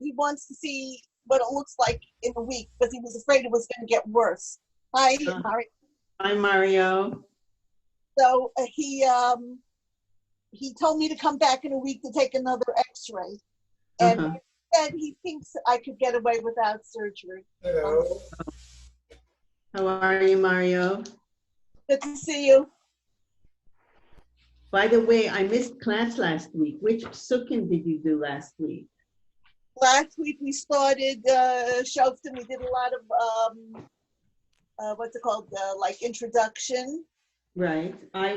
he wants to see what it looks like in a week because he was afraid it was going to get worse. Hi, Mario. Hi, Mario. So he told me to come back in a week to take another X-ray, and he said he thinks I could get away without surgery. Hello. How are you, Mario? Good to see you. By the way, I missed class last week. Which sukkin did you do last week? Last week we started Shoftim. We did a lot of what's it called, like introduction. Right. I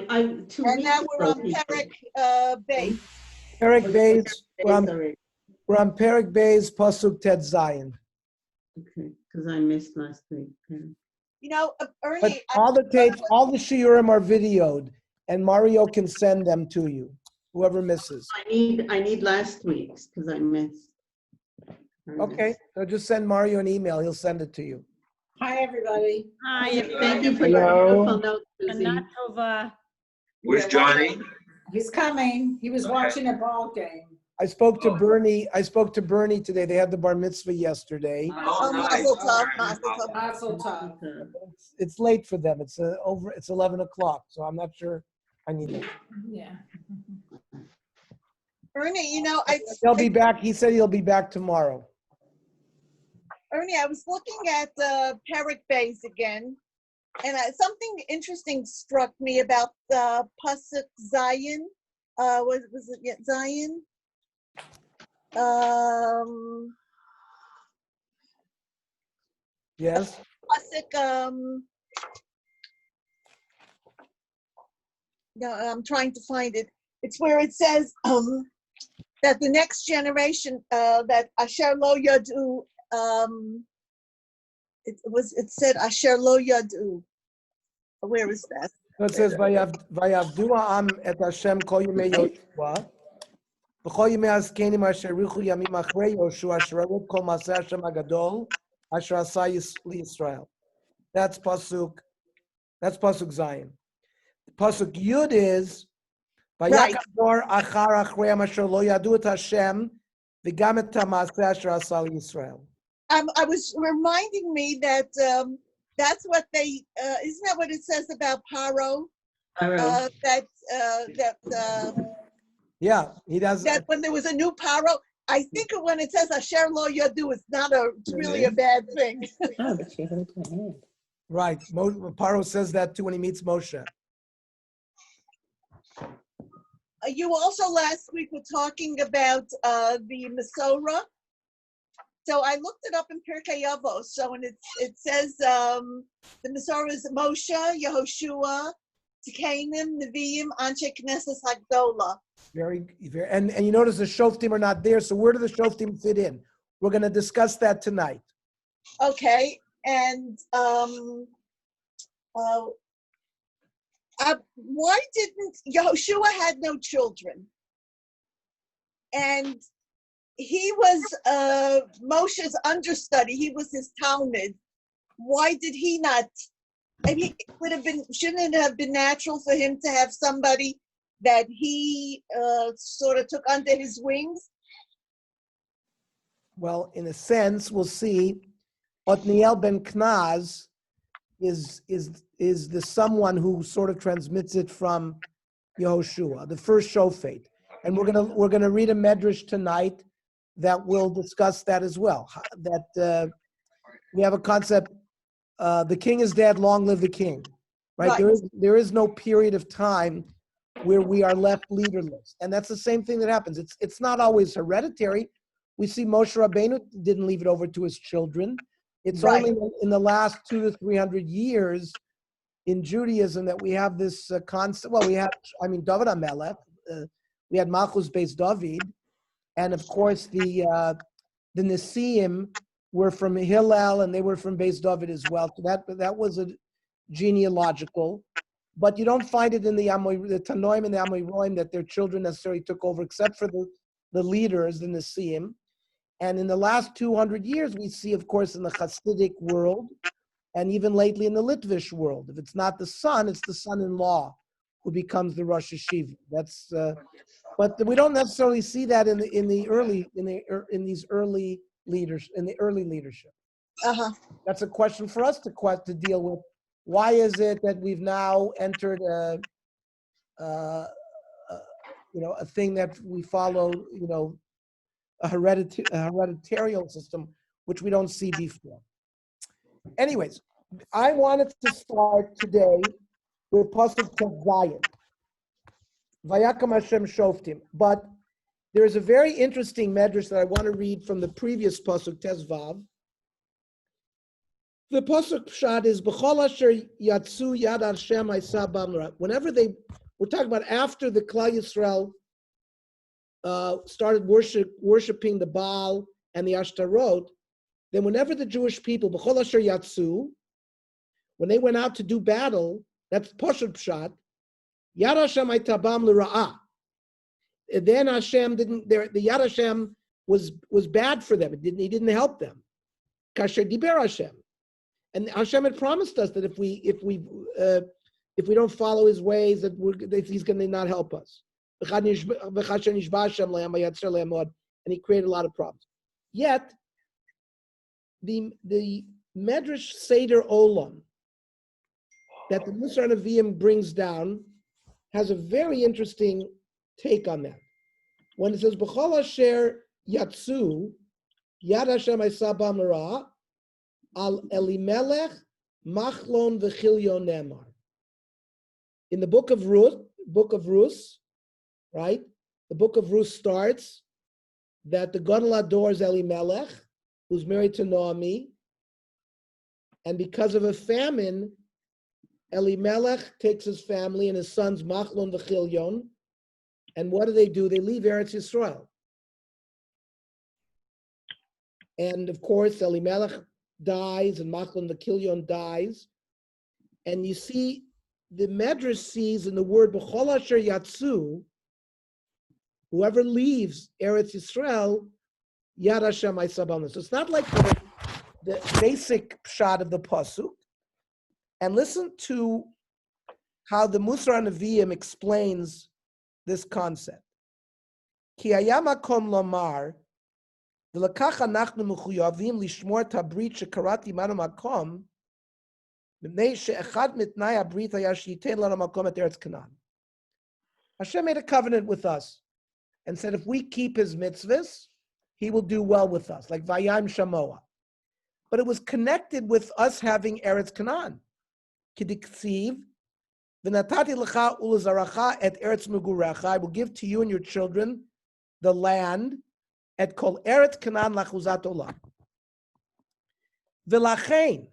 2 And weeks now we're ago, on Perek Beis. Perek Beis. We're on Perek Beis, Pasuk Tet Zayin. Okay, because I missed last week. Yeah. You know, Ernie. But all the tapes, all the shiurim are videoed, and Mario can send them to you. Whoever misses. I need last week's because I missed. Okay, so just send Mario an email. He'll send it to you. Hi, everybody. Hi, thank you for your beautiful note, Susie. Where's Johnny? He's coming. He was watching a ball game. I spoke to Bernie. I spoke to Bernie today. They had the bar mitzvah yesterday. Oh, nice. Mazel tov. It's late for them. It's over. It's 11 o'clock. So I'm not sure. I need it. Yeah. Ernie, you know, He'll be back. He said he'll be back tomorrow. Ernie, I was looking at Perek Beis again, and something interesting struck me about Pasuk Zayin. Was it yet Zayin? Yes. Pasuk. No, I'm trying to find it. It's where it says that the next generation, that Asher Lo Yadu. It said Asher Lo Yadu. Where is that? So it says Vayavdu ha'am et Hashem kol yemei Yoshua v'chol yemei hazkenim asher richu yamim achrei Yoshua asher rawu kol maseh Hashem hagadol asher asa Yisrael. That's pasuk Zion. Pasuk Yud is Vayakador achar achrei asher lo yadu et Hashem v'gam et hamaseh asher asa Yisrael. I was reminding me that that's what they isn't that what it says about Paro? Yeah, he does. That when there was a new Paro, I think when it says Asher Lo Yadu, it's really a bad thing. Right. Paro says that too when he meets Moshe. You also last week were talking about the Masorah. So I looked it up in Pirkei Avos. So when it says the Masorah is Moshe, Yehoshua, Tikanim, Nevi'im, Anshe Knesset Hagdola. Very, and you notice the Shoftim are not there. So where do the Shoftim fit in? We're going to discuss that tonight. Okay, and why didn't Yehoshua had no children, and he was Moshe's understudy. He was his Talmud. Why did he not? I mean, shouldn't it have been natural for him to have somebody that he sort of took under his wings? Well, in a sense, we'll see. Otniel ben Knaz is the someone who sort of transmits it from Yehoshua, the first shofet. And we're gonna read a medrash tonight that will discuss that as well. That we have a concept: the king is dead, long live the king. Right? There is no period of time where we are left leaderless, and that's the same thing that happens. It's not always hereditary. We see Moshe Rabbeinu didn't leave it over to his children. It's only in the last 200 to 300 years in Judaism that we have this concept. Well, David HaMelech. We had Malchus Beis David, and of course the Nesiim were from Hillel, and they were from Beis David as well. So that was a genealogical, but you don't find it in the Tanoim and the Amoraim that their children necessarily took over, except for the leaders, the Nesiim. And in the last 200 years, we see, of course, in the Hasidic world, and even lately in the Litvish world, if it's not the son, it's the son-in-law who becomes the Rosh Hashiva. That's, but we don't necessarily see that in these early leaders, in the early leadership. Uh-huh. That's a question for us to deal with. Why is it that we've now entered a thing that we follow, a hereditarian system, which we don't see before. Anyways, I wanted to start today with Pasuk Tov Zayin, Vayakam Hashem Shoftim. But there is a very interesting medrash that I want to read from the previous Pasuk Tez Vav. The Pasuk Pshat is B'chol Asher Yatsu Yad Hashem Ha'isa Bamra. Whenever we're talking about after the Klal Yisrael started worshiping the Baal and the Ashtarot, then whenever the Jewish people, B'chol Asher Yatsu, when they went out to do battle, that's Pasuk Pshat, Yad Hashem Ha'ita Bam L'Ra'ah. Then Hashem didn't. The Yad Hashem was bad for them. He didn't help them. Kasher Diber Hashem. And Hashem had promised us that if we don't follow His ways, that He's going to not help us. And He created a lot of problems. Yet, the Medrash Seder Olam that the Musar Nevi'im brings down has a very interesting take on that. When it says B'chol Asher Yatsu Yad Hashem Ha'isa Bam L'Ra'ah Al Elimelech Machlon V'Chilyon Nemar. In the book of Ruth, right? The book of Ruth starts that the Gadol Hador is Elimelech, who's married to Naomi, and because of a famine, Elimelech takes his family and his sons Machlon V'Chilyon, and what do? They leave Eretz Yisrael. And of course, Elimelech dies and Machlon V'Chilyon dies. And you see, the Medrash sees in the word B'chol Asher Yatsu, whoever leaves Eretz Yisrael, Yad Hashem Ha'isa Bam L'Ra'ah. So it's not like the basic pshat of the pasuk. And listen to how the Musar Nevi'im explains this concept. Ki hayam makom lomar, v'lakach anachnu mechuyavim lishmor tabrit shekarati manu makom, mipnei she'echad mitnai habrit haya sheyitein lanu makom et Eretz Canaan. Hashem made a covenant with us and said if we keep His mitzvahs, He will do well with us, like Vayam Shamoa. But it was connected with us having Eretz Canaan. Kidiksiv, v'natati lecha ulazaracha et Eretz Megurecha. I will give to you and your children the land et kol Eretz Canaan lachuzat olam. V'lachein,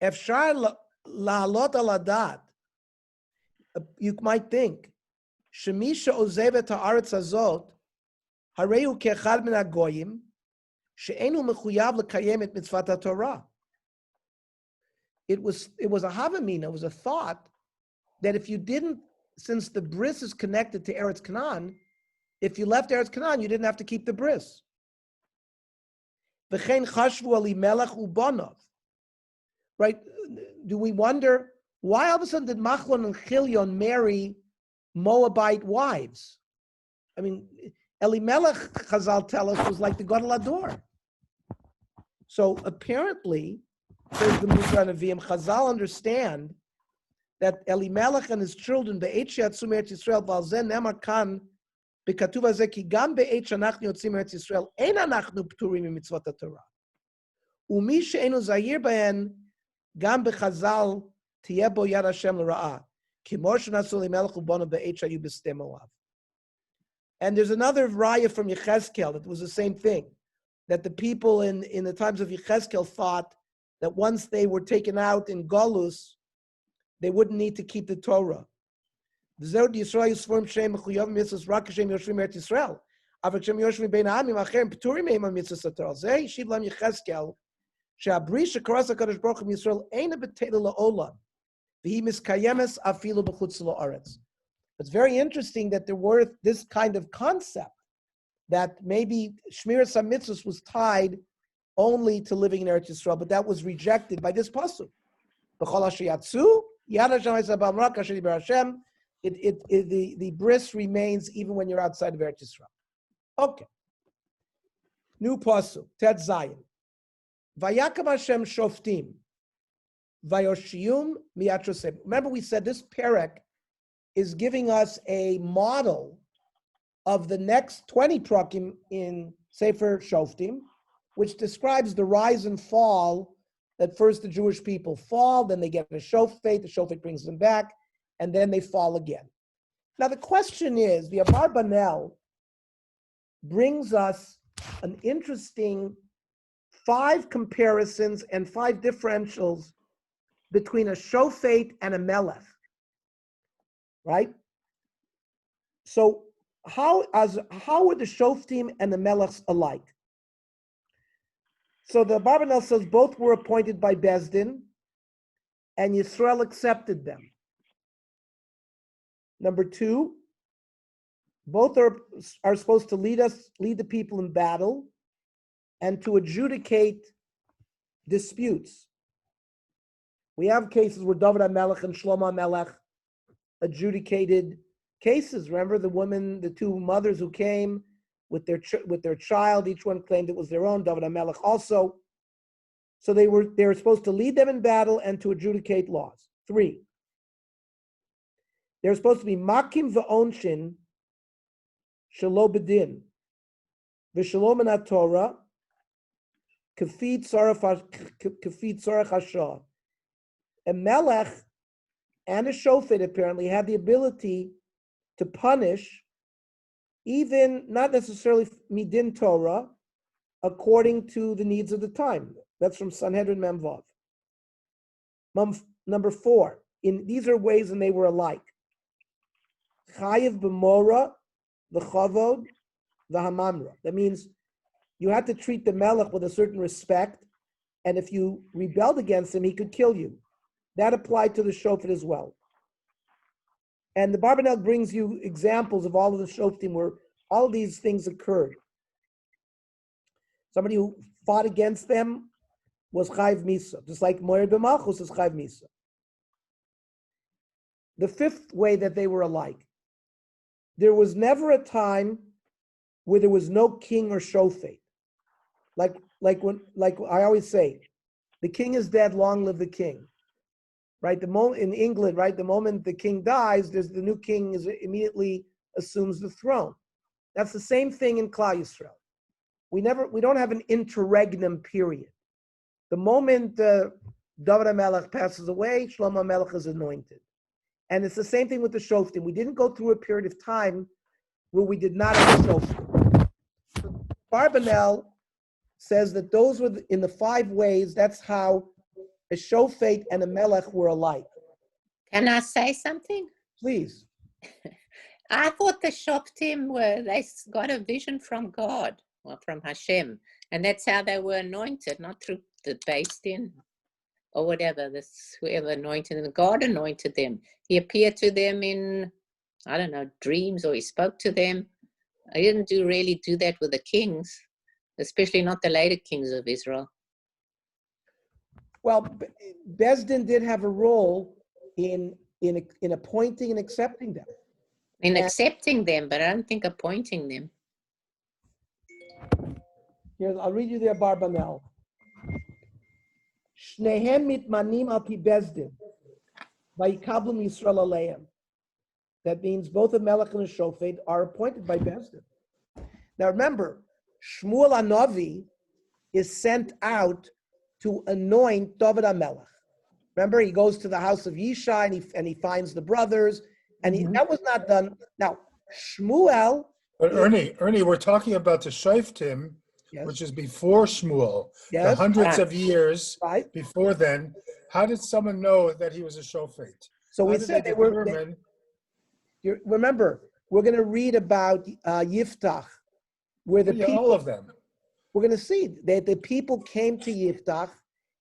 efshar la'alot al adat. You might think, shemisha ozevet ha'aretz hazot, hareu ke'echad min hagoyim, she'enu mechuyav lekayem et mitzvat haTorah. It was a havamina, it was a thought that if you didn't, since the bris is connected to Eretz Canaan, if you left Eretz Canaan, you didn't have to keep the bris. V'chein chashvu Elimelech ubanov. Right? Do we wonder why all of a sudden did Machlon and Chilyon marry Moabite wives? I mean, Elimelech, Chazal tell us, was like the Gadol Hador. So apparently, says the Musar Nevi'im, Chazal understand that Elimelech and his children, be'et she'yatzum Eretz Yisrael, v'al zeh nemar kan, b'katuv hazeh, ki gam be'et she'anachnu yotzim Eretz Yisrael, ein anachnu p'turim mitzvot haTorah. U'mi she'enu zahir b'hen, gam b'chazal, tiyeh bo yad Hashem l'ra'ah, ki mor she'nasu Elimelech u'bono be'et she'ayu b'snei Moav. And there's another raya from Yechezkel that was the same thing, that the people in the times of Yechezkel thought that once they were taken out in Golus, they wouldn't need to keep the Torah. Because it's very interesting that there were this kind of concept that maybe Shmiras HaMitzvos was tied only to living in Eretz Yisrael, but that was rejected by this pasuk. B'chol asher yatsu, Yad Hashem Yisrael B'Amra Kasher Diber Hashem. The bris remains even when you're outside of Eretz Yisrael. Okay. New pasuk, Tet Zayin. Vayakam Hashem Shoftim. Vayoshiyum Miatrosem. Remember, we said this perek is giving us a model of the next 20 prakim in Sefer Shoftim, which describes the rise and fall that first the Jewish people fall, then they get a shofet, the shofet brings them back, and then they fall again. Now the question is, the Abarbanel brings us an interesting 5 comparisons and 5 differentials between a shofet and a melech, right? So how are the shoftim and the melechs alike? So the Abarbanel says both were appointed by Bezdin, and Yisrael accepted them. Number 2, both are supposed to lead the people in battle, and to adjudicate disputes. We have cases where David HaMelech and Shlomo HaMelech adjudicated cases. Remember the 2 mothers who came with their child. Each one claimed it was their own. David HaMelech also. So they were supposed to lead them in battle and to adjudicate laws. 3, they're supposed to be makim v'onshin shelo bedin v'shelo min Torah kafid tzarech hashah. A melech and a shofet apparently had the ability to punish, even not necessarily midin Torah, according to the needs of the time. That's from Sanhedrin Memvav. Number 4, these are ways and they were alike. Chayiv b'mora, the chavod, the hamamra. That means you had to treat the melech with a certain respect, and if you rebelled against him, he could kill you. That applied to the shofet as well. And the Barbanel brings you examples of all of the shoftim where all of these things occurred. Somebody who fought against them was Chayv Misa, just like Moyer B'Malchus is Chayv Misa. The 5th way that they were alike. There was never a time where there was no king or shofet. Like I always say, the king is dead, long live the king. Right? In England, right, the moment the king dies, the new king immediately assumes the throne. That's the same thing in Klal Yisrael. We don't have an interregnum period. The moment David HaMelech passes away, Shlomo HaMelech is anointed. And it's the same thing with the shoftim. We didn't go through a period of time where we did not have a shoftim. Barbanel says that those were in the 5 ways, that's how a shofet and a melech were alike. Can I say something? Please. I thought the Shoftim they got a vision from God or from Hashem, and that's how they were anointed, not through the Beis Din or whatever. Whoever anointed them, God anointed them. He appeared to them in, I don't know, dreams, or he spoke to them. I didn't really do that with the kings, especially not the later kings of Israel. Well, Bezdin did have a role in appointing and accepting them. In accepting them, but I don't think appointing them. Here, I'll read you the Barbanel. Shnehem mitmanim al pi Bezdin, vayikablum Yisrael aleim. That means both a melech and a shofet are appointed by Bezdin. Now remember, Shmuel HaNavi is sent out to anoint David HaMelech. Remember, he goes to the house of Yishai and he finds the brothers, and that was not done. Now, Shmuel. But Ernie, we're talking about the Shoftim, Yes. which is before Shmuel, Yes. the hundreds of years Right. before then. How did someone know that he was a Shofet? So How we did said they they were. determine? Remember, we're going to read about Yiftach, where the people. All of them. We're going to see that the people came to Yiftach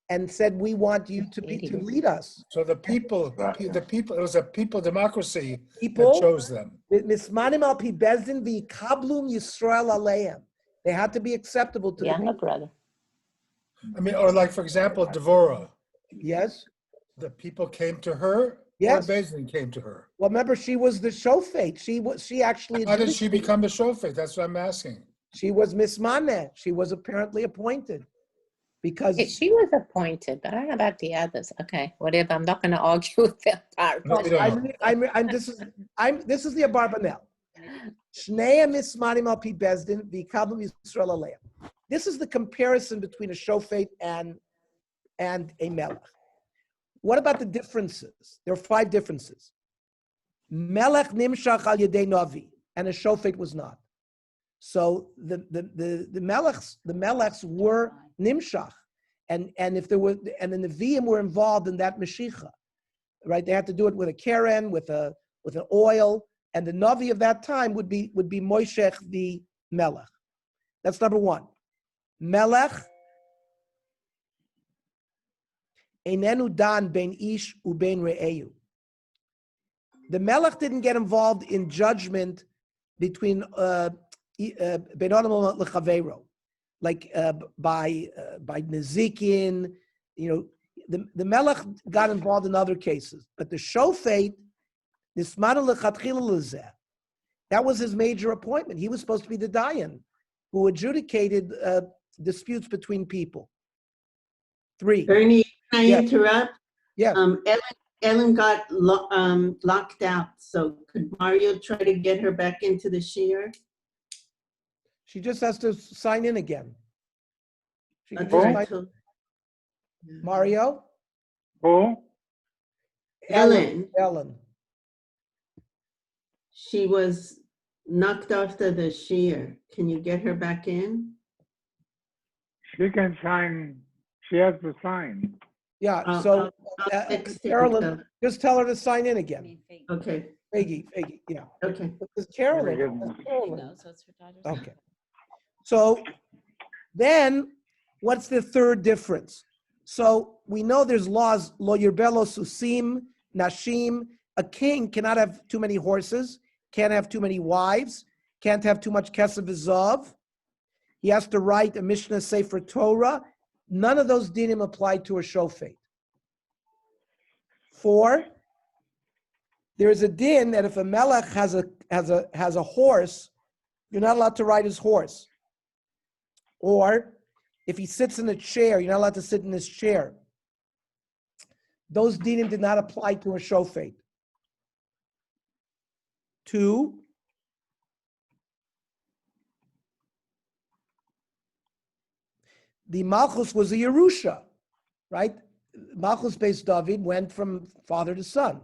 and said, "We want you to lead us." So the people, it was a people democracy People that chose them. Mismanim al pi Bezdin v'yikablum Yisrael aleim. They had to be acceptable to the Younger people. brother. I mean, or like, for example, Devorah. Yes. The people came to her? Yes. Or Bezdin came to her? Well, remember, she was the shofet. She actually. How did she adjudicated. become a shofet? That's what I'm asking. She was mismaneh. She was apparently appointed because. Yeah, she was appointed, but I don't know about the others. Okay, whatever. I'm not going to argue with that part. No, you don't. This is the Abarbanel. Shnei mismanim al pi bezdin v'yikablu Yisrael aleim. This is the comparison between a shofet and a melech. What about the differences? There are 5 differences. Melech nimshach al yedei navi, and a shofet was not. So the melechs were nimshach, and if there were, and the neviim were involved in that meshicha, right? They had to do it with a keren, with an oil, and the navi of that time would be moishech the melech. That's number 1. Melech einenu dan ben ish uben re'eyu. The melech didn't get involved in judgment between ben adam lechaveiro, like by nezikin. The melech got involved in other cases, but the shofet nismanu lechatchila lezeh. That was his major appointment. He was supposed to be the dayan who adjudicated disputes between people. 3. Bernie, can I Yes. interrupt? Yeah. Ellen got locked out, so could Mario try to get her back into the shir? She just has to sign in again. She can That's just what I sign- told- Mario? Who? Ellen, she was knocked off to the shir. Can you get her back in? She can sign, she has to sign. Yeah, I'll- so I'll text her, Carolyn, just tell her to sign in again. Okay, Faggy, yeah. okay. Because Carolyn. So it's her daughter's. Okay. So then, what's the third difference? So we know there's laws, lo yirbelo susim, nashim. A king cannot have too many horses, can't have too many wives, can't have too much kesef v'zav. He has to write a Mishnah Sefer Torah. None of those dinim apply to a shofet. 4, there is a din that if a melech has a horse, you're not allowed to ride his horse. Or if he sits in a chair, you're not allowed to sit in his chair. Those dinim did not apply to a shofet. 2, the Malchus was a Yerusha, right? Malchus based David went from father to son.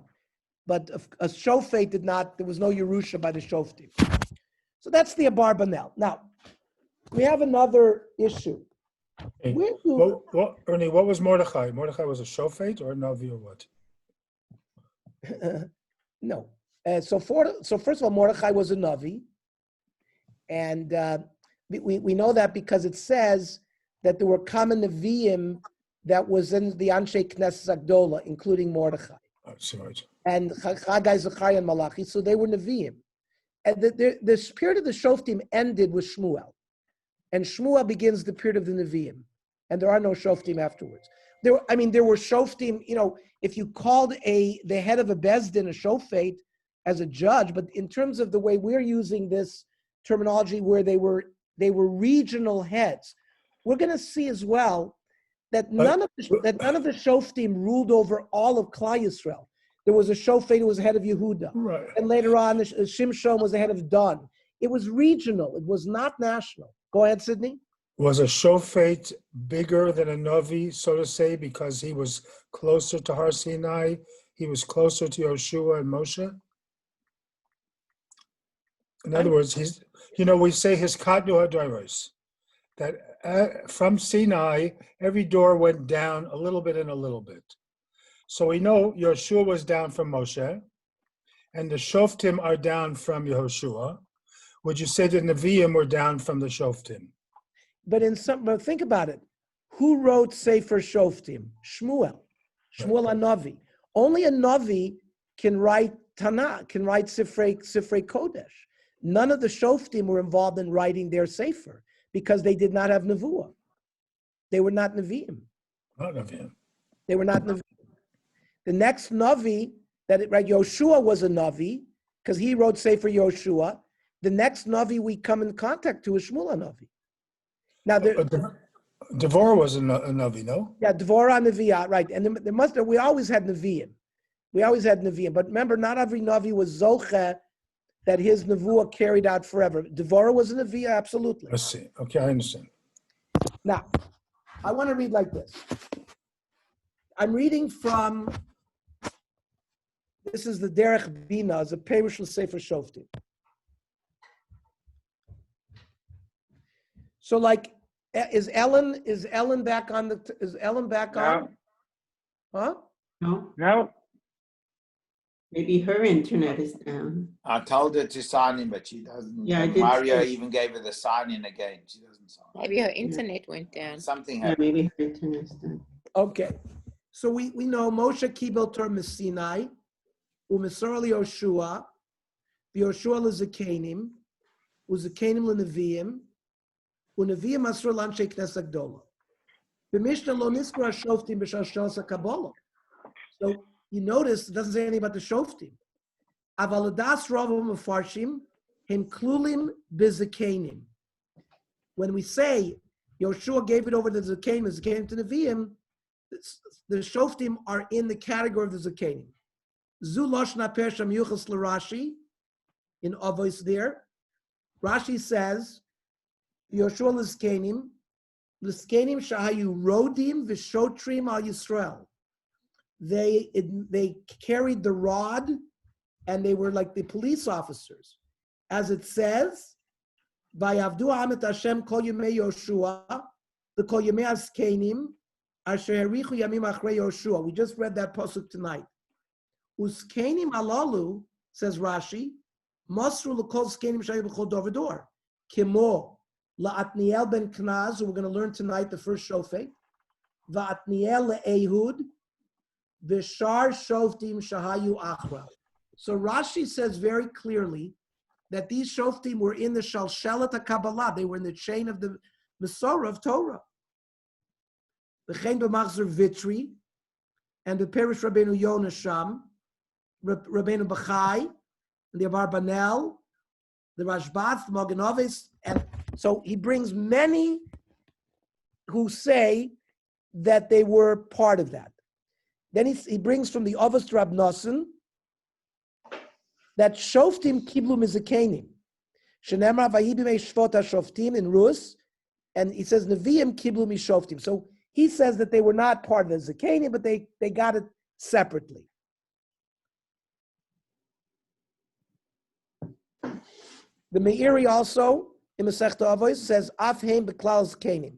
But a shofet did not, there was no Yerusha by the Shoftim. So that's the Abarbanel. Now, we have another issue. Hey, Where do- Ernie, what was Mordechai? Mordechai was a shofet or a navi or what? No. So first of all, Mordechai was a Navi. And we know that because it says that there were common Nevi'im that was in the Anshe Knesset Agdola, including Mordechai. That's right. And Chagai, Zechariah, and Malachi, so they were Nevi'im. And the period of the Shoftim ended with Shmuel. And Shmuel begins the period of the Nevi'im. And there are no Shoftim afterwards. There were Shoftim, if you called the head of a Bezdin a Shofet as a judge, but in terms of the way we're using this terminology where they were regional heads, we're going to see as well that none of the Shoftim ruled over all of Klal Yisrael. There was a Shofet who was the head of Yehuda. Right. And later on, Shimshon was the head of Dan. It was regional. It was not national. Go ahead, Sidney. Was a shofet bigger than a navi, so to say, because he was closer to Har Sinai? He was closer to Yoshua and Moshe? In other words, we say his katnu hadairos, that from Sinai, every door went down a little bit and a little bit. So we know Yoshua was down from Moshe, and the Shoftim are down from Yehoshua. Would you say the Nevi'im were down from the Shoftim? But think about it. Who wrote Sefer Shoftim? Shmuel. Shmuel Hanavi. Only a Navi can write Tanakh, can write Sifrei Kodesh. None of the Shoftim were involved in writing their Sefer because they did not have Nevuah. They were not Nevi'im. Not Nevi'im. They were not Nevi'im. The next Navi, right, Yoshua was a Navi, because he wrote Sefer Yoshua. The next Navi we come in contact to is Shmuel Navi. Now, Devorah was a Navi, no? yeah, Dvorah Neviah, right. And we always had Nevi'im. But remember, not every Navi was Zoche that his Nevuah carried out forever. Devorah was a Nevi'ah, absolutely. I see. Okay, I understand. Now, I want to read like this. I'm reading from, this is the Derech Bina, it's a Perush L'Sefer Shoftim. So like, is Ellen back on? No, Huh? No, no, maybe her internet is down. I told her to sign in, but she doesn't. Yeah, I And did Mario too. even gave her the sign in again. She doesn't sign. Maybe her internet went down. Something Yeah, happened. maybe her internet is down. Okay. So we know Moshe Kibel Torah Sinai, U'Mesor Yoshua, V'Yoshua L'Zakenim, U'Zakenim L'Neviim, U'Neviim Asur L'Anshei Knesset Gdola. B'Mishnah Lo Niskor HaShoftim B'Shal Shos HaKabbalah. So you notice it doesn't say anything about the Shoftim. Aval Adas Rav Mefarshim Hem Klulim B'Zakenim. When we say Yoshua gave it over to the Zakenim to Nevi'im, the Shoftim are in the category of the Zakenim. Zu Loshna Persham Yuchas L'Rashi, in Avos there. Rashi says, Yoshua L'Zakenim Shahayu Rodim V'Shotrim Al Yisrael. They carried the rod, and they were like the police officers. As it says, Vayavdu Amet Hashem Kol Yemei Yoshua, the Kol Yemei Azkenim, Asher Harichu Yamim Achrei Yoshua. We just read that pasuk tonight. Uskenim Alalu, says Rashi, Masru L'Kol Skenim Shayu B'Chol Dor V'Dor. Kimo La'atniel ben Knaz, who we're going to learn tonight, the first shofet. Va'atniel Le'ehud, V'Shar Shoftim Shahayu Achra. So Rashi says very clearly that these shoftim were in the Shalshelet HaKabbalah. They were in the chain of the Masorah of Torah. V'chein b'machzer Vitri, and the Perish Rabbeinu Yonah Sham, Rabbeinu Bachai, and the Abarbanel, the Rashbat, the Moganovis, and so he brings many who say that they were part of that. Then he brings from the Avos Rab Nosson that Shoftim Kiblu Mizakenim. Shenemar Vayibimei Shvot HaShoftim in Rus, and he says Nevi'im Kiblu Mishoftim. So he says that they were not part of the Zakenim, but they got it separately. The Meiri also, in Masechta Avos, says Afheim B'klal Zakenim.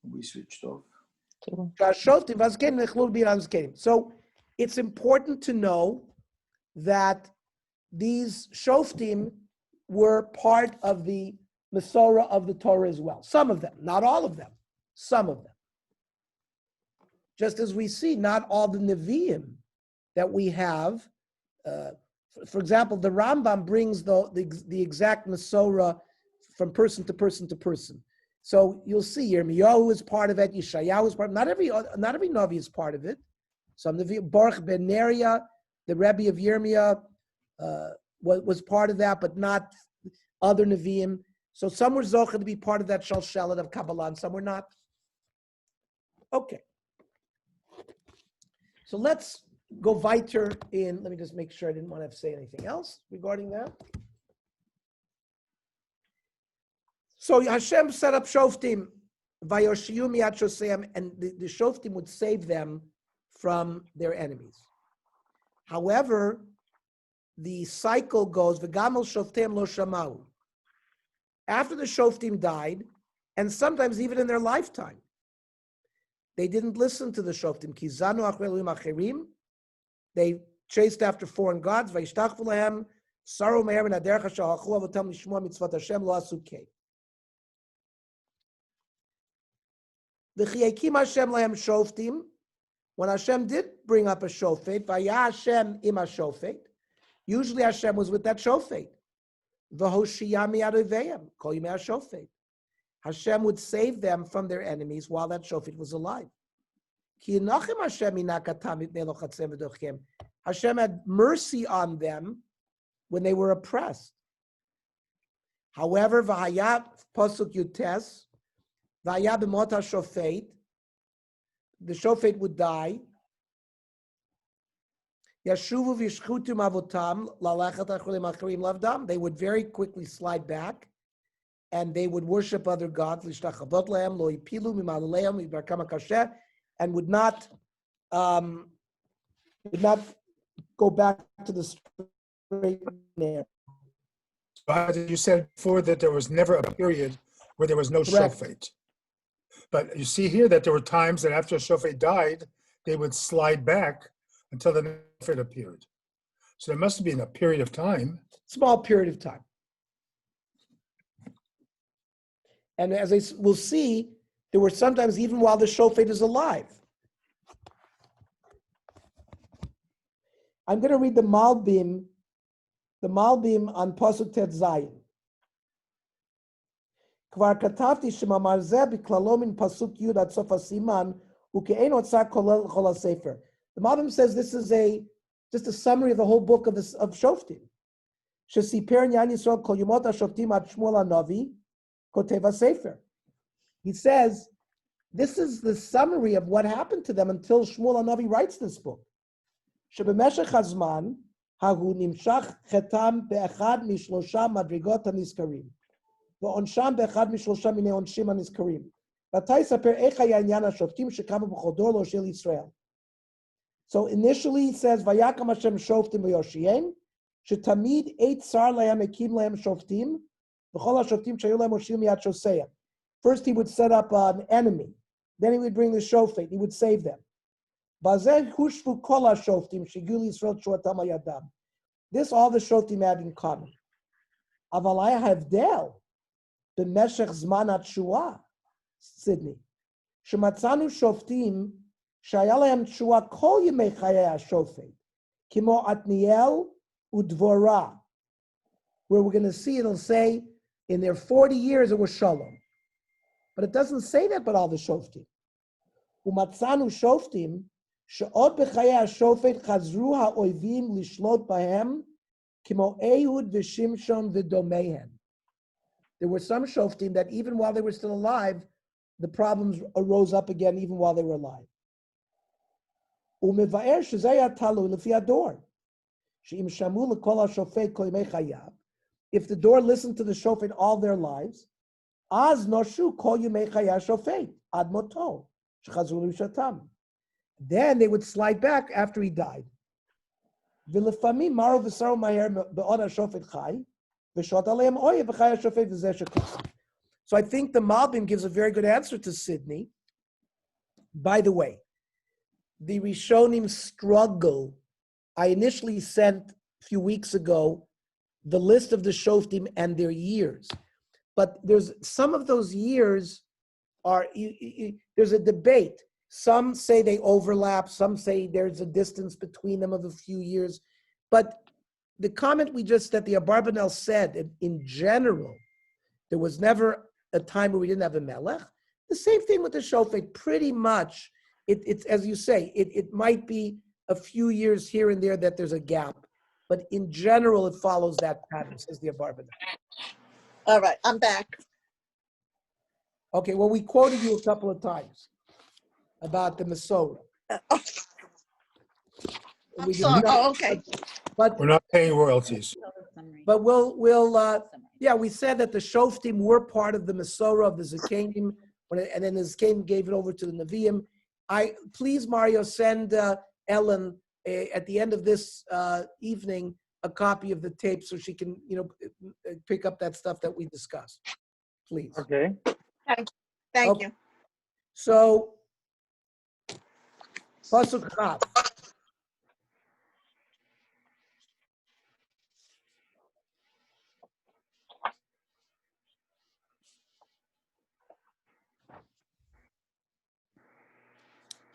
We switched off. So it's important to know that these Shoftim were part of the Masorah of the Torah as well. Some of them, not all of them, some of them. Just as we see, not all the Nevi'im that we have, for example, the Rambam brings the exact Masorah from person to person to person. So you'll see Yirmiyahu is part of it, Yeshayahu is part of it. Not every Navi is part of it. Some Nevi'im, Baruch ben Neriah, the Rebbe of Yirmiyah, was part of that, but not other Nevi'im. So some were Zocha to be part of that Shalshelet of Kabbalah, and some were not. Okay. So let's go weiter in, let me just make sure I didn't want to say anything else regarding that. So Hashem set up Shoftim, Vayoshiyu miyad shoseim, and the Shoftim would save them from their enemies. However, the cycle goes, V'gamel Shoftim lo shamau. After the Shoftim died, and sometimes even in their lifetime, they didn't listen to the Shoftim. Ki zanu achrei elohim acherim. They chased after foreign gods. Vayishtachvu lahem saru me'er min haderech asher halchu avotam lishmoa mitzvot Hashem lo asu kei. V'chiyakim Hashem lahem shoftim. When Hashem did bring up a shofet, vayah Hashem im shofet. Usually Hashem was with that shofet. V'hoshiyah miyad oveim kol yimei shofet. Hashem would save them from their enemies while that shofet was alive. Hashem had mercy on them when they were oppressed. However, V'hayat Pasuk Yutes, V'hayat B'mot HaShofet, the Shofet would die. Yashuvu v'yishchutu avotam lalechet achulim acharim lavdam. They would very quickly slide back, and they would worship other gods. Lishtachavot lehem lo ipilu mimalaleim mibarkam hakasheh, and would not go back to the straight and narrow. But you said before that there was never a period where there was no Correct. shofet. But you see here that there were times that after shofet died, they would slide back until the shofet appeared. So there must have been a period of time. Small period of time. And as we'll see, there were sometimes even while the shofet is alive. I'm going to read the Malbim on Pasuk Tet Zayin. Kvar katavti shemamar zeh b'klalo min pasuk Yud ad sof hasiman uke'en otzar kolel chol hasefer. The Malbim says this is just a summary of the whole book of Shoftim. Shesiper Nyan Yisrael kol yomot ha-shoftim ad Shmuel ha-Navi kotev ha-sefer. He says this is the summary of what happened to them until Shmuel ha-Navi writes this book. Shebemeshech hazman hahu nimshach chetam be'echad mishlosha madrigot ha-nizkarim ve'onsham be'echad mishlosha minei onshim ha-nizkarim. V'atay saper ech haya inyan ha-shoftim shekama b'chol dor lo shel Yisrael. So initially he says, Vayakam Hashem Shoftim v'Yoshiem, shetamid eit sar lahem ekim lahem shoftim, v'chol ha-shoftim shayu lahem oshim miyad shoseya. First he would set up an enemy. Then he would bring the shofet. He would save them. Bazeh hushvu kol ha-shoftim shigul Yisrael shuatam hayadam. This all the shoftim had in common. Avalaya havdel b'meshech zman ha-tshua, Sydney. Shematzanu shoftim שהיה להם תשועה כל ימי חיי השופט, כמו עתניאל ודבורה, where we're going to see it'll say in their 40 years it was shalom. But it doesn't say that about all the shoftim. ומצאנו שופטים שעוד בחיי השופט חזרו האויבים לשלוט בהם, כמו אהוד ושמשון ודומיהם. There were some shoftim that even while they were still alive, the problems arose up again even while they were alive. ומבאר שזה היה תלוי לפי הדור. שאם שמעו לכל השופט כל ימי חייו, if the door listened to the shofet all their lives, אז נושעו כל ימי חיי השופט, עד מותו, שחזרו לירושתם. Then they would slide back after he died. ולפעמים מרו ושרו מהר בעוד השופט חי, ושעות עליהם אויה בחיי השופט וזה שכוסה. So I think the Malbim gives a very good answer to Sydney. By the way, the Rishonim struggle. I initially sent a few weeks ago the list of the Shoftim and their years. But there's some of those years are, there's a debate. Some say they overlap. Some say there's a distance between them of a few years. But the comment that the Abarbanel said, in general, there was never a time where we didn't have a Melech. The same thing with the Shofet, pretty much. It's as you say, it might be a few years here and there that there's a gap, but in general, it follows that pattern, says the Abarbanel. All right, I'm back. Okay, well, we quoted you a couple of times about the Masorah. I'm sorry. Oh, okay. But We're not paying royalties. But yeah, we said that the Shoftim were part of the Masorah of the Zakanim, and then the Zakanim gave it over to the Nevi'im. Please, Mario, send Ellen at the end of this evening a copy of the tape so she can, pick up that stuff that we discussed. Please. Okay. Thank you. So, Pasuk Chav.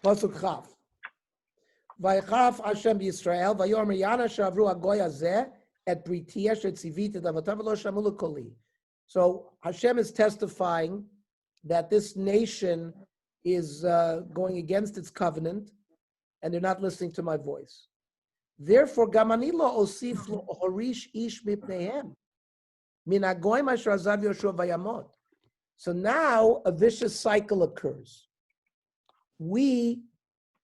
Pasuk Chav. Vayicharaf Hashem b'Yisrael, vayomer yana shavru hagoy hazeh et briti asher tziviti davotav v'lo shamu lekoli. So Hashem is testifying that this nation is going against its covenant, and they're not listening to my voice. Therefore, gamani lo osif lo horish ish mipnehem min hagoyim asher azav Yoshua vayamot. So now a vicious cycle occurs. We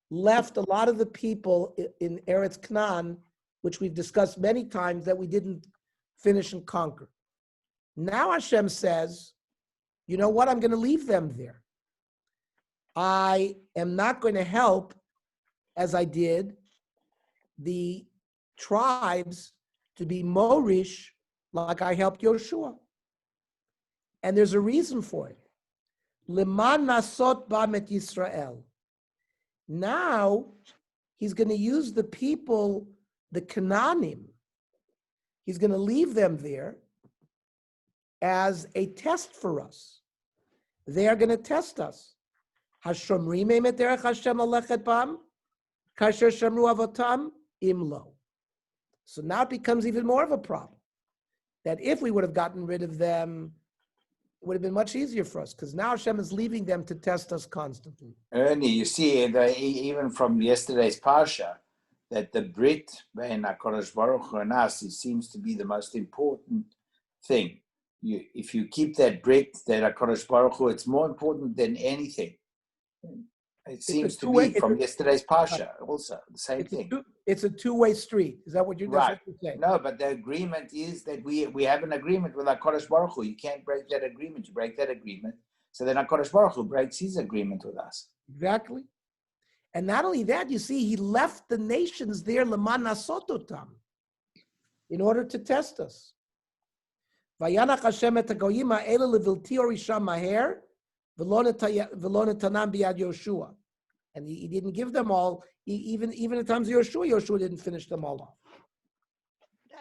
left a lot of the people in Eretz Canaan, which we've discussed many times, that we didn't finish and conquer. Now Hashem says, you know what? I'm going to leave them there. I am not going to help, as I did, the tribes to be Morish like I helped Yoshua. And there's a reason for it. Leman nasot ba'met Yisrael. Now, he's going to use the people, the Canaanim, he's going to leave them there as a test for us. They are going to test us. Hashomrim et derech Hashem alechet bam, kasher shamru avotam imlo. So now it becomes even more of a problem. That if we would have gotten rid of them, it would have been much easier for us, because now Hashem is leaving them to test us constantly. Ernie, you see, even from yesterday's Parsha, that the Brit between HaKadosh Baruch Hu and us, it seems to be the most important thing. If you keep that Brit, that HaKadosh Baruch Hu, it's more important than anything. It seems to be from yesterday's Parsha also, the same thing. It's a two-way street. Is that what you're Right. saying? No, but the agreement is that we have an agreement with HaKadosh Baruch Hu. You can't break that agreement. You break that agreement, so then HaKadosh Baruch Hu breaks his agreement with us. Exactly. And not only that, you see, he left the nations there, leman nasototam, in order to test us. Vayanach Hashem et hagoyim ha'ele levilti orisham maher, v'lo netanam biyad Yoshua. And he didn't give them all, even at times of Yoshua didn't finish them all off.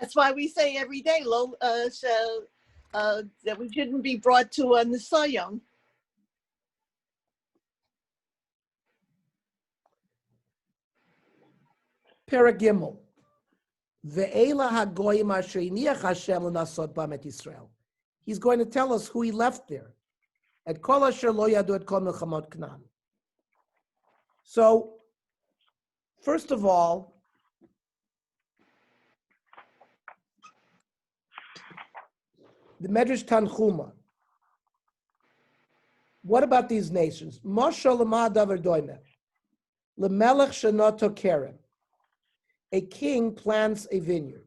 That's why we say every day, that we shouldn't be brought to a Nisayim. Paragimel. Ve'ela hagoyim asher iniach Hashem l'nasot bam et Yisrael. He's going to tell us who he left there. Et kol asher lo yadu et kol milchamot Canaan. So, first of all, the Medrash Tanchuma. What about these nations? Moshe l'ma davar doimeh. L'melech shenoto kerem. A king plants a vineyard.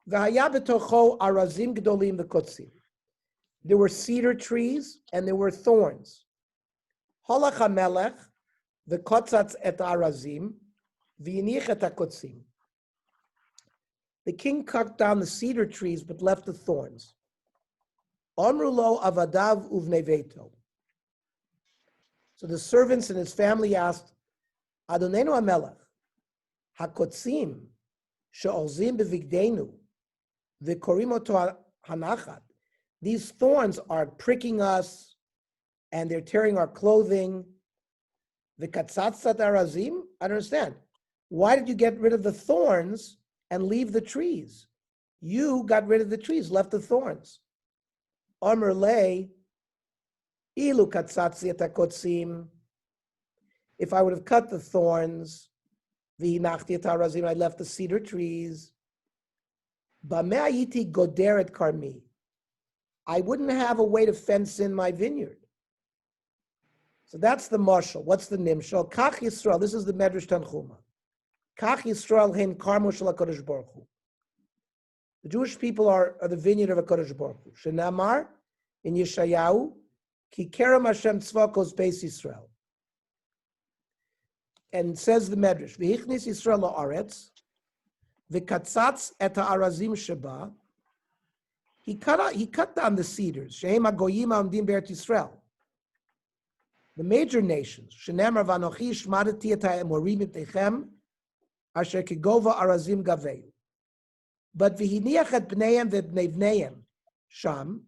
V'haya b'tocho arazim gdolim v'kotzim. There were cedar trees and there were thorns. Holach hamelech v'kotzatz et arazim v'yinich et hakotzim. The king cut down the cedar trees but left the thorns. Omru lo avadav uvnei veto. So the servants and his family asked, Adonenu hamelech, hakotzim she'ozim bevigdenu v'korim oto hanachat. These thorns are pricking us and they're tearing our clothing. V'katzatzat arazim? I don't understand. Why did you get rid of the thorns and leave the trees? You got rid of the trees, left the thorns. Omer lei, ilu katzatzi et hakotzim. If I would have cut the thorns, v'hinachti et harazim, I left the cedar trees. Bameh hayiti goder et karmi. I wouldn't have a way to fence in my vineyard. So that's the mashal. What's the nimshal? Kach Yisrael. This is the Medrash Tanchuma. Kach Yisrael hein karmo shel HaKadosh Baruch Hu. The Jewish people are the vineyard of HaKadosh Baruch Hu. Shenamar in Yeshayahu, ki kerem Hashem tzvakos beis Yisrael. And says the Medrash, v'hichnis Yisrael la'aretz, v'katzatz et ha'arazim sheba. He cut down the cedars. Shehem hagoyim ha'omdim be'eretz Yisrael. The major nations. Shenemar v'anochi shmadati et ha'emorim mipnechem, asher kigova arazim gaveu. But v'hiniach et bneihem v'bnei bneihem sham.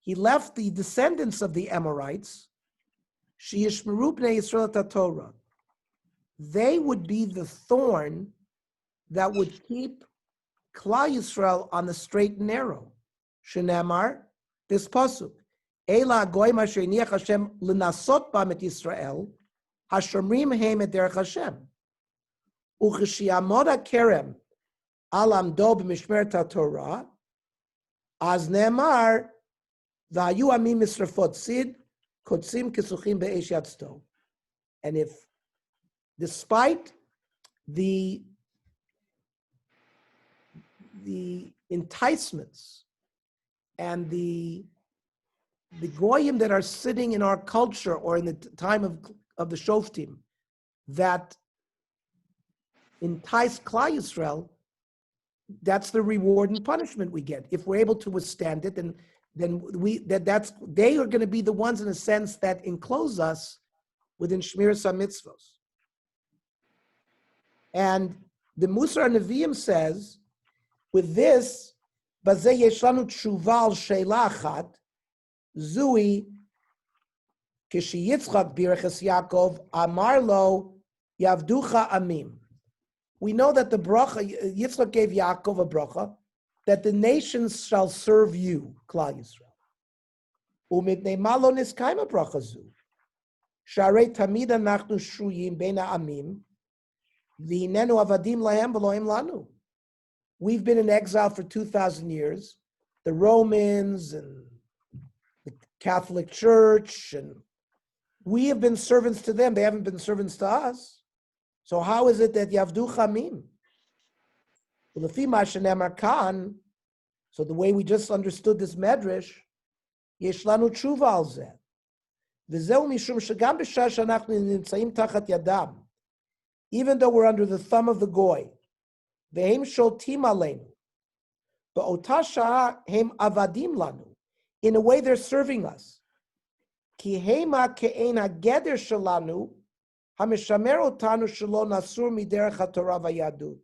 He left the descendants of the Amorites. Sheyishmeru bnei Yisrael et Torah. They would be the thorn that would keep Klal Yisrael on the straight and narrow. Shenamar, this pasuk, Ela goyim asher iniach Hashem l'nasot bam et Yisrael, hashomrim heim et derech Hashem. Ucheshiyamod hakerem al amdo b'mishmeret haTorah, az ne'emar v'hayu amim misrafot sid kotzim kesuchim be'esh yatzto. And if, despite the enticements and the goyim that are sitting in our culture or in the time of the Shoftim that entice Klal Yisrael, that's the reward and punishment we get. If we're able to withstand it, then they are going to be the ones, in a sense, that enclose us within Shmiras HaMitzvos. And the Musar Nevi'im says, with this, Bazeh yesh lanu tshuva al sheila achat, zui kishi Yitzchak birachas Yaakov amar lo yavducha amim. We know that the bracha, Yitzchak gave Yaakov a bracha, that the nations shall serve you, Klal Yisrael. Umipnei malo niskaima bracha zu. Sharei tamid anachnu shruyim beina amim, v'hinenu avadim lahem v'loim lanu. We've been in exile for 2,000 years. The Romans and the Catholic Church, and we have been servants to them. They haven't been servants to us. So how is it that Yavdu Chamim? So the way we just understood this medrash, Yesh lanu tshuva al zeh. V'zeu mishum shegam b'shah she'anachnu nimtzaim tachat yadam. Even though we're under the thumb of the goy, v'hem sholtim aleinu, ba'ota shah hem avadim lanu. In a way, they're serving us. Ki hema ke'ein hageder shelanu, hamishamer otanu shelo nasur miderech haTorah v'yadut.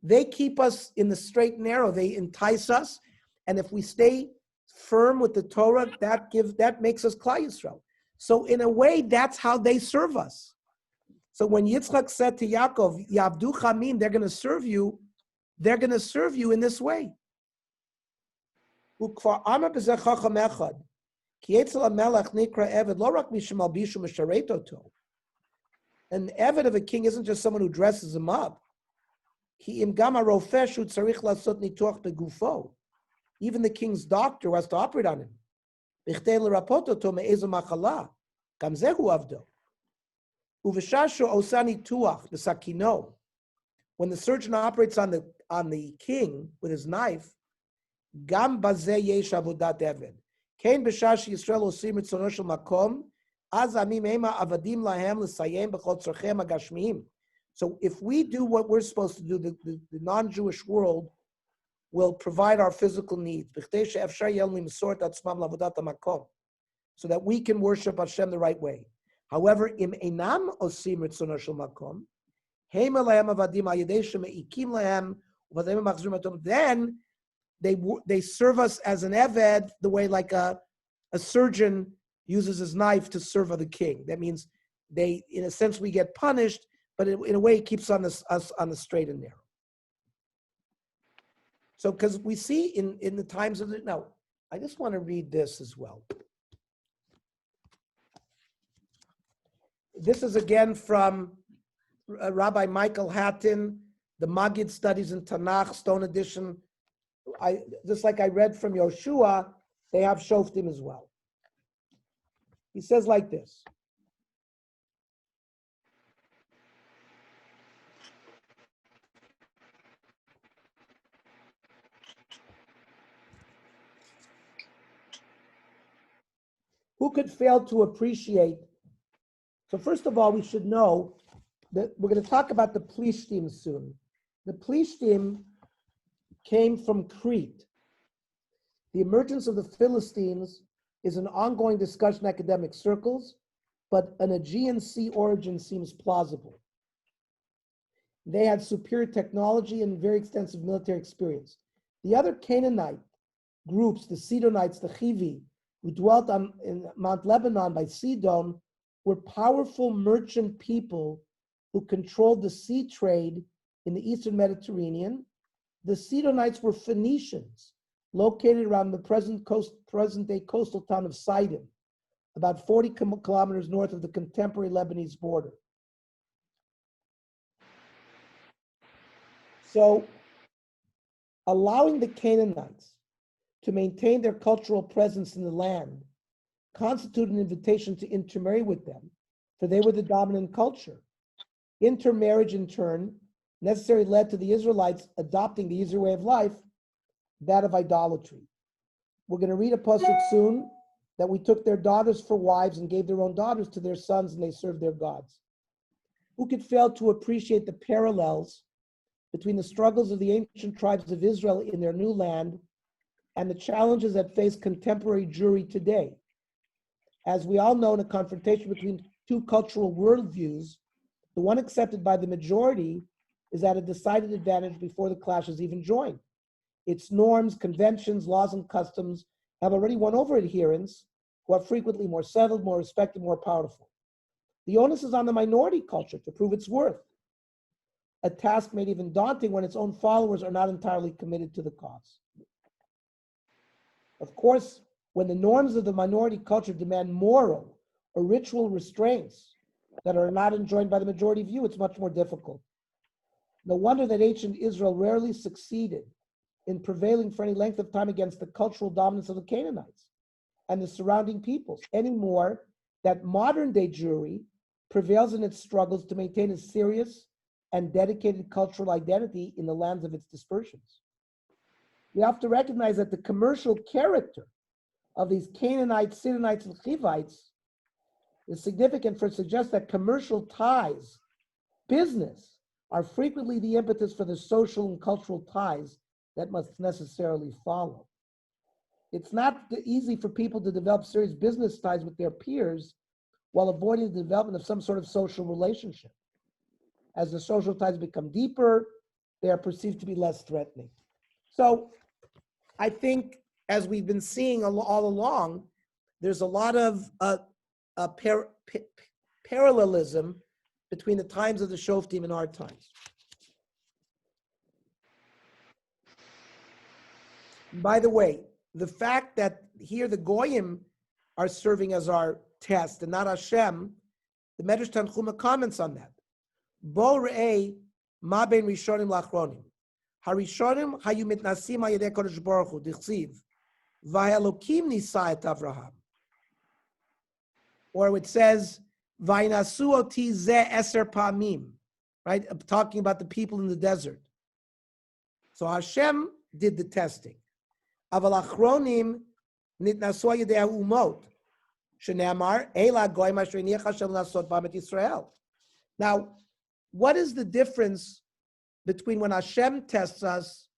They keep us in the straight and narrow. They entice us, and if we stay firm with the Torah, that makes us Klal Yisrael. So in a way, that's how they serve us. So when Yitzchak said to Yaakov, Yavdu Chamim, they're going to serve you. They're going to serve you in this way. Ukvar amar b'zeh chacham echad, ki etzel hamelech nikra eved lo rak mishum albishu misharet oto. An eved of a king isn't just someone who dresses him up. Ki im gam harofeh shu tzarich lasot nituach begufo. Even the king's doctor who has to operate on him. B'chtei l'rapot oto me'ezo machala. Gam zeh hu avdo. Uveshashu osani tuach b'sakino. When the surgeon operates on the king with his knife, gam bazeh yesh avodat eved. Kein b'shash Yisrael osim ritzono shel makom, az amim ema avadim lahem l'sayem b'chol tzorchem agashmiyim. So if we do what we're supposed to do, the non-Jewish world will provide our physical needs, so that we can worship Hashem the right way. However, im enam osim ritzono shel makom, then they serve us as an eved, the way like a surgeon uses his knife to serve the king. That means they, in a sense, we get punished, but in a way it keeps us on the straight and narrow. So, because we see in the times of now, I just want to read this as well. This is again from Rabbi Michael Hatton, the Maggid Studies in Tanakh, Stone Edition. Just like I read from Yoshua, they have Shoftim as well. He says like this. Who could fail to appreciate? So first of all, we should know that we're going to talk about the Plishtim soon. The Plishtim came from Crete. The emergence of the Philistines is an ongoing discussion in academic circles, but an Aegean Sea origin seems plausible. They had superior technology and very extensive military experience. The other Canaanite groups, the Sidonites, the Chivi, who dwelt in Mount Lebanon by Sidon, were powerful merchant people who controlled the sea trade in the Eastern Mediterranean. The Sidonites were Phoenicians located around the present-day coastal town of Sidon, about 40 kilometers north of the contemporary Lebanese border. So, allowing the Canaanites to maintain their cultural presence in the land constituted an invitation to intermarry with them, for they were the dominant culture. Intermarriage, in turn, necessarily led to the Israelites adopting the easier way of life, that of idolatry. We're going to read a pasuk soon that we took their daughters for wives and gave their own daughters to their sons, and they served their gods. Who could fail to appreciate the parallels between the struggles of the ancient tribes of Israel in their new land and the challenges that face contemporary Jewry today? As we all know, in a confrontation between two cultural worldviews, the one accepted by the majority is at a decided advantage before the clash is even joined. Its norms, conventions, laws, and customs have already won over adherents who are frequently more settled, more respected, more powerful. The onus is on the minority culture to prove its worth, a task made even daunting when its own followers are not entirely committed to the cause. Of course, when the norms of the minority culture demand moral or ritual restraints that are not enjoined by the majority view, it's much more difficult. No wonder that ancient Israel rarely succeeded in prevailing for any length of time against the cultural dominance of the Canaanites and the surrounding peoples, any more that modern-day Jewry prevails in its struggles to maintain a serious and dedicated cultural identity in the lands of its dispersions. We have to recognize that the commercial character of these Canaanites, Sidonites, and Chivites is significant, for it suggests that commercial ties, business, are frequently the impetus for the social and cultural ties that must necessarily follow. It's not easy for people to develop serious business ties with their peers while avoiding the development of some sort of social relationship. As the social ties become deeper, they are perceived to be less threatening. So I think, as we've been seeing all along, there's a lot of parallelism between the times of the Shoftim and our times. By the way, the fact that here the Goyim are serving as our test and not Hashem, the Medrash Tanchuma comments on that. Bo re'ei ma ben rishonim lachronim. Harishonim hayu mitnasim hayedei kodesh baruch hu dichsiv v'ha'elokim nisa et Avraham. Or it says v'inasu oti ze eser pa'amim, right? Talking about the people in the desert. So Hashem did the testing. Aval achronim nitnasu hayedei ha'umot shene'amar eila goyim asher iniach Hashem lasot ba'am et Yisrael. Now, what is the difference between when Hashem tests us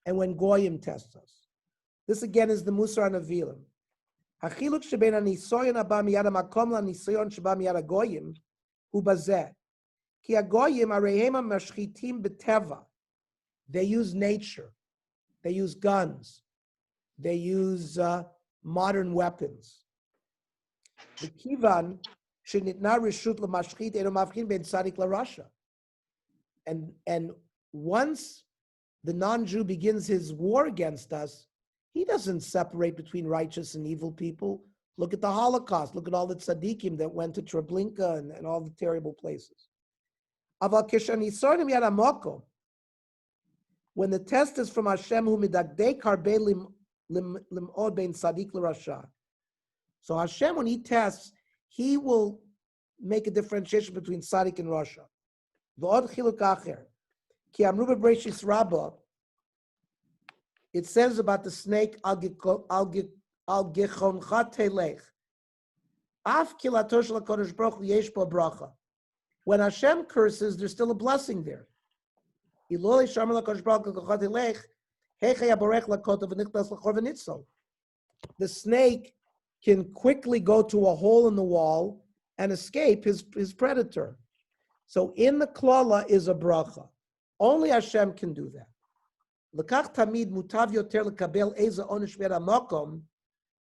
and when Goyim tests us? This again is the Musar Navilim. Hachiluk sheben hanisoyon haba miyad hamakom lanisoyon sheba miyad hagoyim hu bazeh. Ki hagoyim areihem hamashchitim beteva. They use nature. They use guns. They use modern weapons. The kivan shenitna reshut lemashchit eno mavchin ben tzadik larasha. And once the non-Jew begins his war against us, he doesn't separate between righteous and evil people. Look at the Holocaust. Look at all the tzaddikim that went to Treblinka and all the terrible places. When the test is from Hashem, who midagdei karbe lim'od ben tzadik l'rasha. So Hashem, when he tests, he will make a differentiation between tzadik and rasha. V'od chiluk acher. Ki amru b'Bereishis Rabbah, it says about the snake, al gechoncha telech. Af kilato shel HaKadosh Baruch Hu yesh bo bracha. When Hashem curses, there's still a blessing there. Ilolei shamar HaKadosh Baruch Hu gechoncha telech, heicha yaborech lakota v'nichtas l'chor v'nitzol. The snake can quickly go to a hole in the wall and escape his predator. So in the klala is a bracha. Only Hashem can do that. L'kach tamid mutav yoter l'kabel eza onish miyad hamakom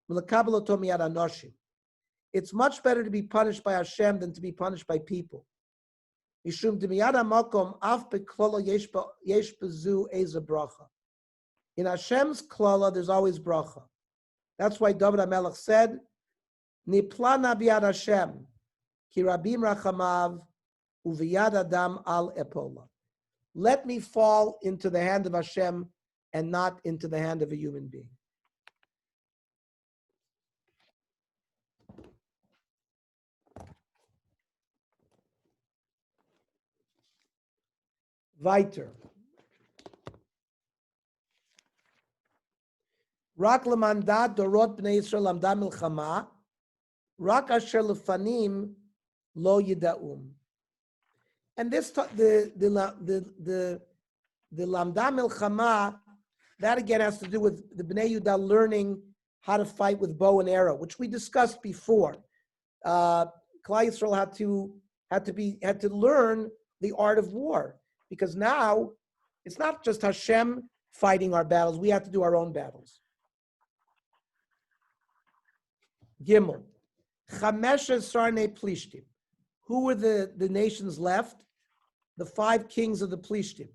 m'lekabel oto miyad hanoshim. It's much better to be punished by Hashem than to be punished by people. Mishum demiyad hamakom af beklala yesh bezu eza bracha. In Hashem's klala, there's always bracha. That's why David HaMelech said, Niplana biyad Hashem, ki rabim rachamav, uviyad adam al epola. Let me fall into the hand of Hashem and not into the hand of a human being. Weiter. Rak lemandat dorot bnei Yisrael lamda milchama, rak asher lefanim lo yidaum. And this the lamda milchama, that again has to do with the Bnei Yehuda learning how to fight with bow and arrow, which we discussed before. Klal Yisrael had to learn the art of war, because now it's not just Hashem fighting our battles; we have to do our own battles. Gimel, Chamesh Sarnei Plishtim. Who were the nations left? The 5 kings of the Plishtim.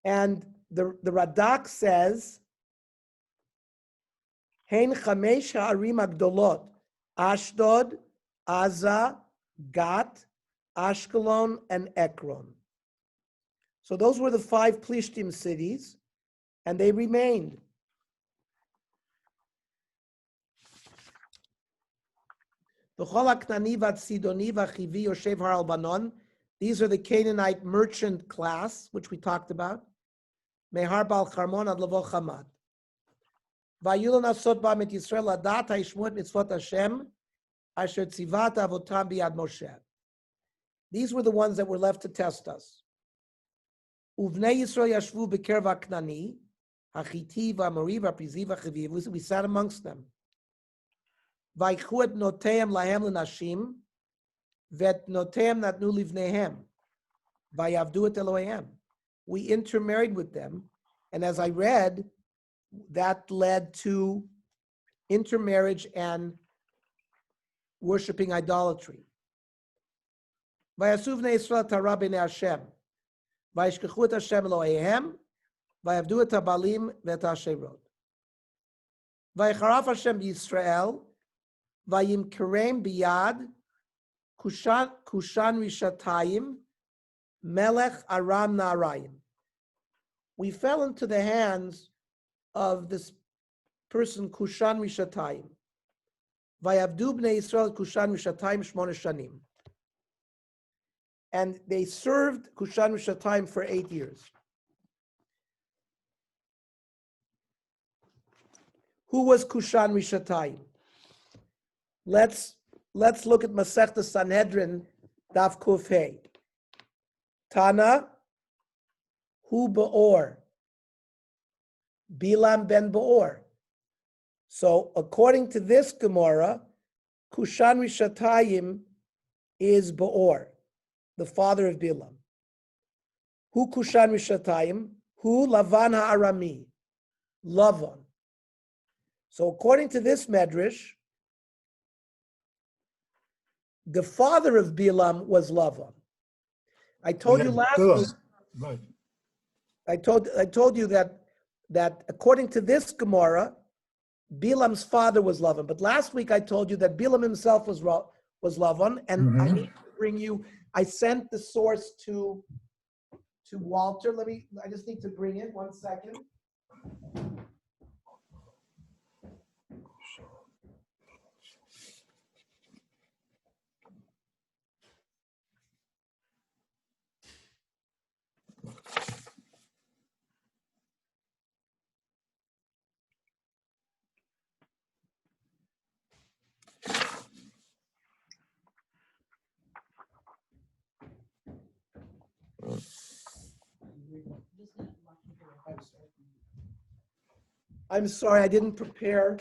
And the Radak says, Hein chamesh ha'arim ha'gdolot, Ashdod, Aza, Gat, Ashkelon, and Ekron. So those were the 5 Plishtim cities, and they remained. These are the Canaanite merchant class, which we talked about. Mehar Bal Charmon ad Lavo Chamad. Vayulon asot ba mit Yisrael adat ha'ishmut mitzvot Hashem asher tzivat avotam biyad Moshe. These were the ones that were left to test us. Uvnei Yisrael yashvu b'kerv ha'knani ha'chiti v'amori v'aprizi v'chaviv. We sat amongst them. Vaychu et noteim lahem l'nashim vet noteim natnu livnehem vayavdu et Eloheim. We intermarried with them, and as I read, that led to intermarriage and worshiping idolatry. Vayasuv bnei Yisrael tara b'nei Hashem, vayishkechu et Hashem Eloheim, vayavdu et habalim vet ha'asherot. Vayicharaf Hashem b'Yisrael, vayimkerem biyad Kushan Rishatayim, Melech Aram Naarayim. We fell into the hands of this person, Kushan Rishatayim. Vayavdu bnei Yisrael Kushan Rishatayim shmona shanim. And they served Kushan Rishatayim for 8 years. Who was Kushan Rishatayim? Let's look at Masechta Sanhedrin, Daf Kuf Hey. Tana, Hu Beor, Bilam ben Beor. So according to this Gemara, Kushan Rishatayim is Beor, the father of Bilam. Hu Kushan Rishatayim, Hu Lavan ha'Arami, Lavan. So according to this Medrash, the father of Bilam was Lavan. I told you last week. Right. I told you that according to this Gemara, Bilam's father was Lavan. But last week I told you that Bilam himself was Lavan, and I need to bring you. I sent the source to Walter. I just need to bring it 1 second. I'm sorry, I didn't prepare.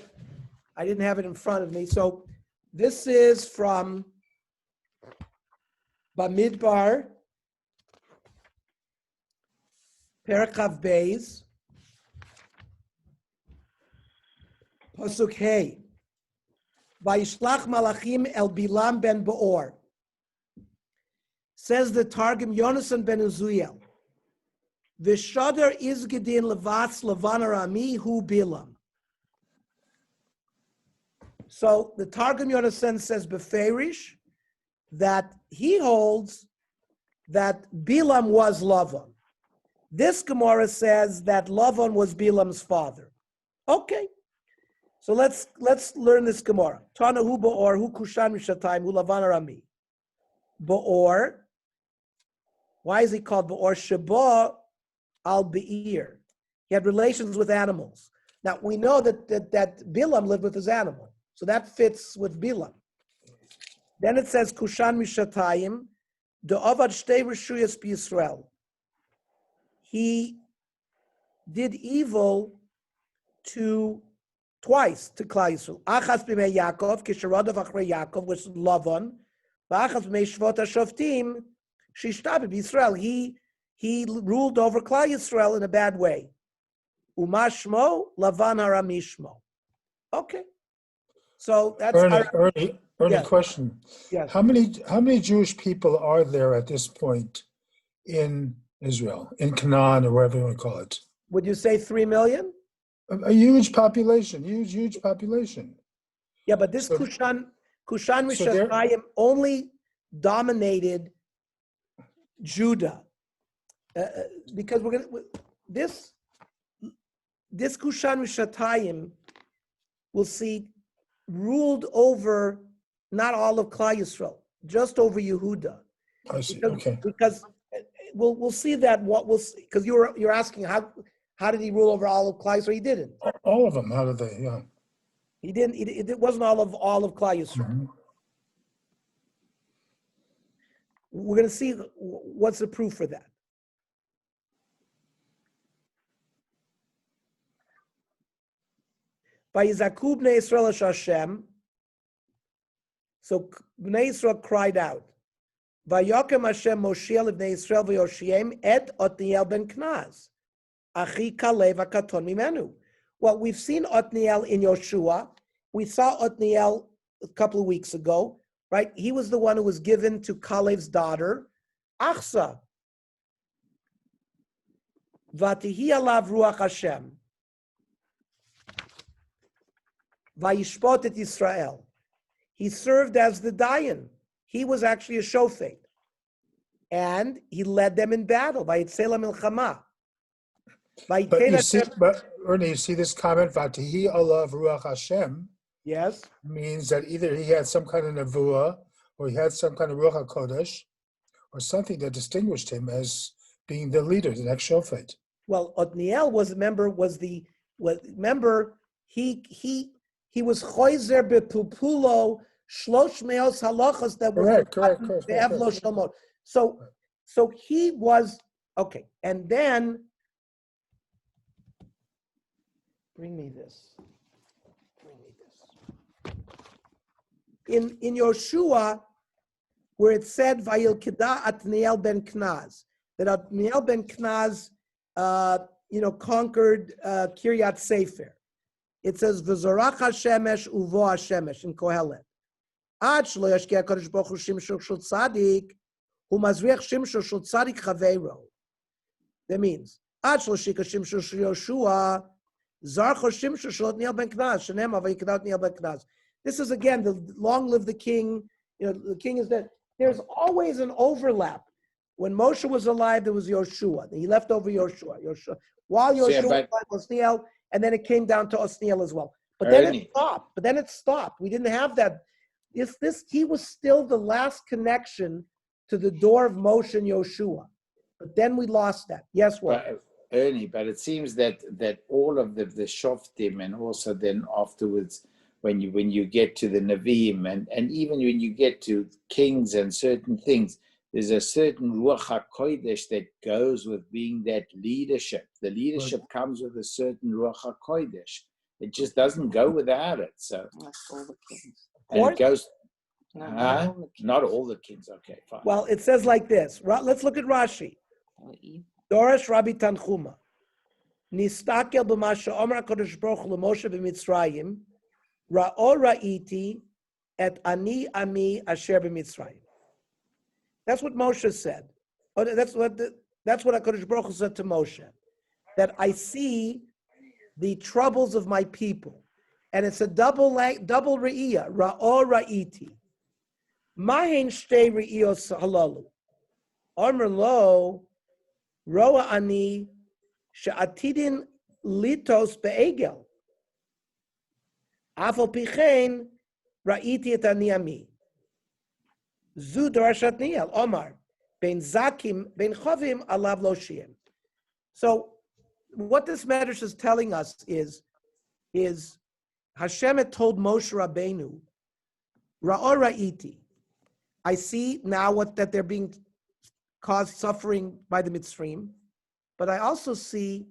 I didn't have it in front of me. So this is from Bamidbar, Perakav Beis, Pasuk Hey. Vayishlach Malachim el Bilam ben Beor. Says the Targum Yonasan ben Uziel. V'shadar izgedin levatz levan arami hu Bilam. So the Targum Yonasan says beferish that he holds that Bilam was Lavan. This Gemara says that Lavan was Bilam's father. Okay, so let's learn this Gemara. Tana hu Beor hu kushan mishatayim hu Lavan arami. Beor. Why is he called Beor? Sheba al Be'ir. He had relations with animals. Now we know that Bilam lived with his animal, so that fits with Bilam. Then it says Kushan Mishatayim, the Avad Shtei Rishuyas B'Yisrael. He did evil twice to Klal Yisrael. Achas b'mei Yaakov, kisharadav achrei Yaakov, which is Lavan. V'achas b'mei Shvot HaShoftim, shishtabi b'Yisrael. He ruled over Klal Yisrael in a bad way. Umashmo Lavan Haramishmo. Okay, so that's Ernie, yes. Question. Yes. How many Jewish people are there at this point in Israel, in Canaan, or whatever you want to call it? Would you say 3 million? A huge population, huge population. Yeah, but this So- Kushan so there- Mishatayim only dominated Judah, because we're gonna this Kushan Mishatayim, we'll see, ruled over not all of Klal Yisrael, just over Yehuda. I see, Because, okay. because we'll see that because you're asking how did he rule over all of Klal Yisrael? He didn't. All of them, how did they, yeah. He didn't. It wasn't all of Klal Yisrael. Mhm. We're going to see what's the proof for that. By Yizakub Bnei Yisrael es Hashem, so Bnei Yisrael cried out, Vayokem Hashem Moshiel Bnei Yisrael v'Yoshiem et Otniel ben Knaz, Achi Kalev HaKaton Mimenu. Well, we've seen Otniel in Yoshua. We saw Otniel a couple of weeks ago, right? He was the one who was given to Kalev's daughter, Achsa. Vatihi alav ruach Hashem. Vayishpot et Yisrael. He served as the Dayan. He was actually a shofet. And he led them in battle. Vayitzela milchama. But Ernie, you see this comment, Vatihi alav ruach Hashem, Yes. means that either he had some kind of nevuah, or he had some kind of ruach HaKodesh, or something that distinguished him as being the leader, the next shofet. Well, Otniel he was choizer bepupulo shlosh meos halachos that were Correct. be'evlo shalmot. So he was okay, and then bring me this. In Yoshua, where it said Vayil Kida Atniel ben Knaz, that Atniel ben Knaz, conquered Kiryat Sefer. It says V'zorach Hashemesh uvo Hashemesh in Kohelet. Ad shlo yashkia Kadosh Baruch Hu shimsho shel tzadik, hu mazriach shimsho shel tzadik chaveiro. That means Ad shlo shika shimsho shel Yoshua, zarcho shimsho shel Atniel ben Knaz, shenem Vayil Kida Atniel ben Knaz. This is again the long live the king. The king is dead. There's always an overlap. When Moshe was alive, there was Yoshua. He left over Yoshua. While Yoshua was Osniel, and then it came down to Osniel as well. But then it stopped. We didn't have that. He was still the last connection to the door of Moshe and Yoshua. But then we lost that. Yes, what? Ernie, but it seems that all of the Shoftim, and also then afterwards, when you get to the Nevi'im, and even when you get to kings and certain things, there's a certain Ruach HaKodesh that goes with being that leadership. The leadership comes with a certain Ruach HaKodesh. It just doesn't go without it. So, Not all the kings. and it goes, Not all the kings. not all the kings. Okay, fine. Well, it says like this. Let's look at Rashi. Oh, evil. Doresh Rabbi Tanchuma. Nistakel b'ma she'omer HaKadosh Baruch Hu l'Moshe b'Mitzrayim, ra'o ra'iti et ani ami asher b'Mitzrayim. That's what Moshe said. Oh, that's what HaKadosh Baruch Hu said to Moshe, that I see the troubles of my people. And it's a double re'iyah, ra'o ra'iti. Mahen shtei re'iyos halalu. Omer lo, roa ani, she'atidin litos be'egel. Afal pichein, ra'iti et ani ami. Zu dorashat niel, Omar, ben zakim, ben chovim, alav lo shiem. So what this medrash is telling us is Hashem had told Moshe Rabbeinu, Ra'or ra'iti. I see now that they're being caused suffering by the Mitzrayim, but I also see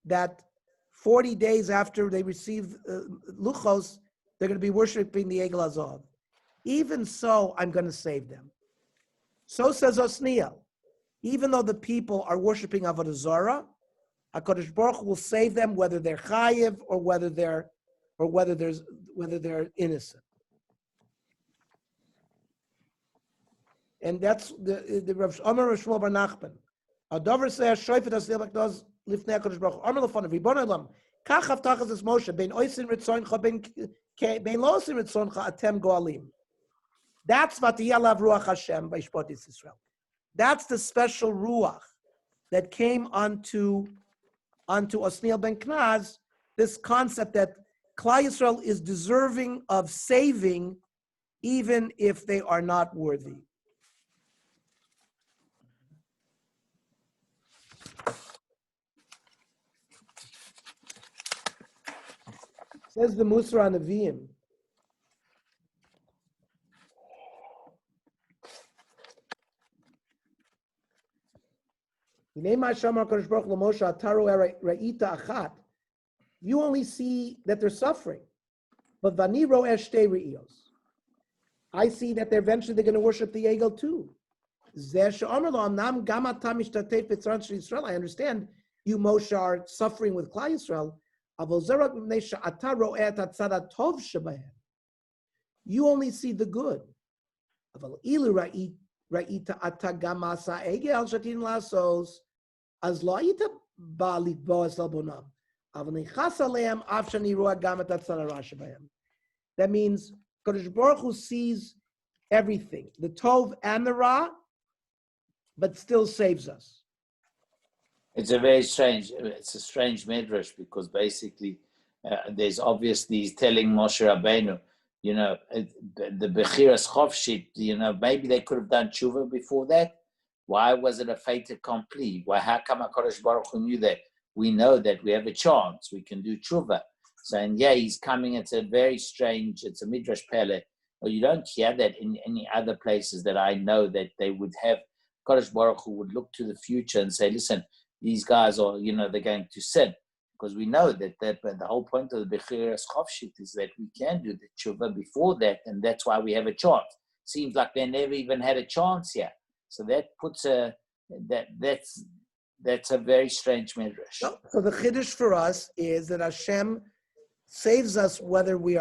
that 40 days after they receive Luchos, they're going to be worshiping the Egel Azov. Even so, I'm going to save them. So says Osniel. Even though the people are worshiping Avodah Zarah, HaKadosh Baruch Hu will save them, whether they're chayiv or whether they're innocent. And that's the Rav Amar Shmuel Bar Nachman. Adover says Shoifet Asnei Bakdos Lifnei HaKadosh Baruch Hu. Amar Lefanav Ribbono Olam Kach Haftachas Es Moshe Ben Oisin Ritzoncha Ben Lo Oisin Ritzoncha Atem Goalim. That's Vatiyalav Ruach Hashem by Shpotis Israel. That's the special ruach that came onto Osniel ben Knaz, this concept that Klal Yisrael is deserving of saving even if they are not worthy. Says the Musar Nevi'im. You only see that they're suffering. But I see that eventually they're going to worship the Egel too. I understand you, Moshe, are suffering with Klal Yisrael. You only see the good. That means Kadosh Baruch Hu sees everything, the Tov and the Ra, but still saves us. It's a strange medrash, because basically there's obviously he's telling Moshe Rabbeinu, the Bechiras Chovshit, maybe they could have done tshuva before that. Why was it a fait accompli? Why? How come HaKadosh Baruch Hu knew that? We know that we have a chance. We can do tshuva. So, and he's coming. It's a very strange. It's a midrash pele. Well, you don't hear that in any other places that I know, that they would have. HaKadosh Baruch Hu would look to the future and say, listen, these guys are, they're going to sin. Because we know that the whole point of the Bechiras Chovshit is that we can do the tshuva before that, and that's why we have a chance. Seems like they never even had a chance here. So that puts that's a very strange midrash. So the chiddush for us is that Hashem saves us whether we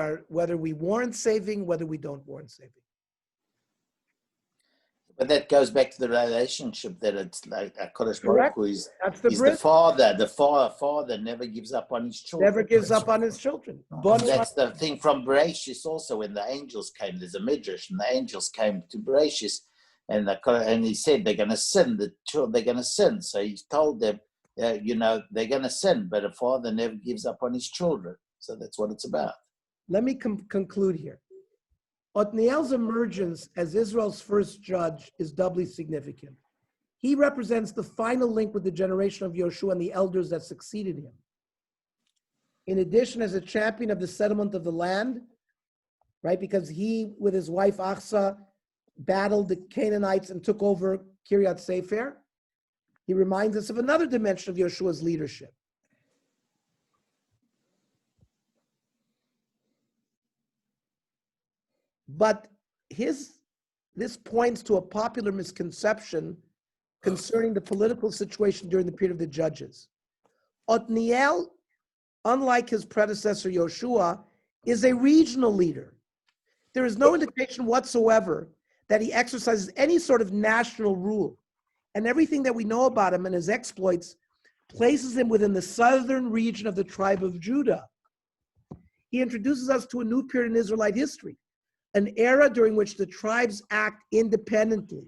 warrant saving, whether we don't warrant saving. But that goes back to the relationship that it's like HaKadosh Baruch Hu is the father. The father never gives up on his children. Never gives up on his children. That's the thing from Bereshis also, when the angels came. There's a midrash, and the angels came to Bereshis, and he said they're going to sin. They're going to sin. So he told them, they're going to sin, but a father never gives up on his children. So that's what it's about. Let me conclude here. Othniel's emergence as Israel's first judge is doubly significant. He represents the final link with the generation of Yoshua and the elders that succeeded him. In addition, as a champion of the settlement of the land, right, because he, with his wife Achsa, battled the Canaanites and took over Kiryat Sefer, he reminds us of another dimension of Yoshua's leadership. But this points to a popular misconception concerning the political situation during the period of the judges. Othniel, unlike his predecessor Yoshua, is a regional leader. There is no indication whatsoever that he exercises any sort of national rule. And everything that we know about him and his exploits places him within the southern region of the tribe of Judah. He introduces us to a new period in Israelite history, an era during which the tribes act independently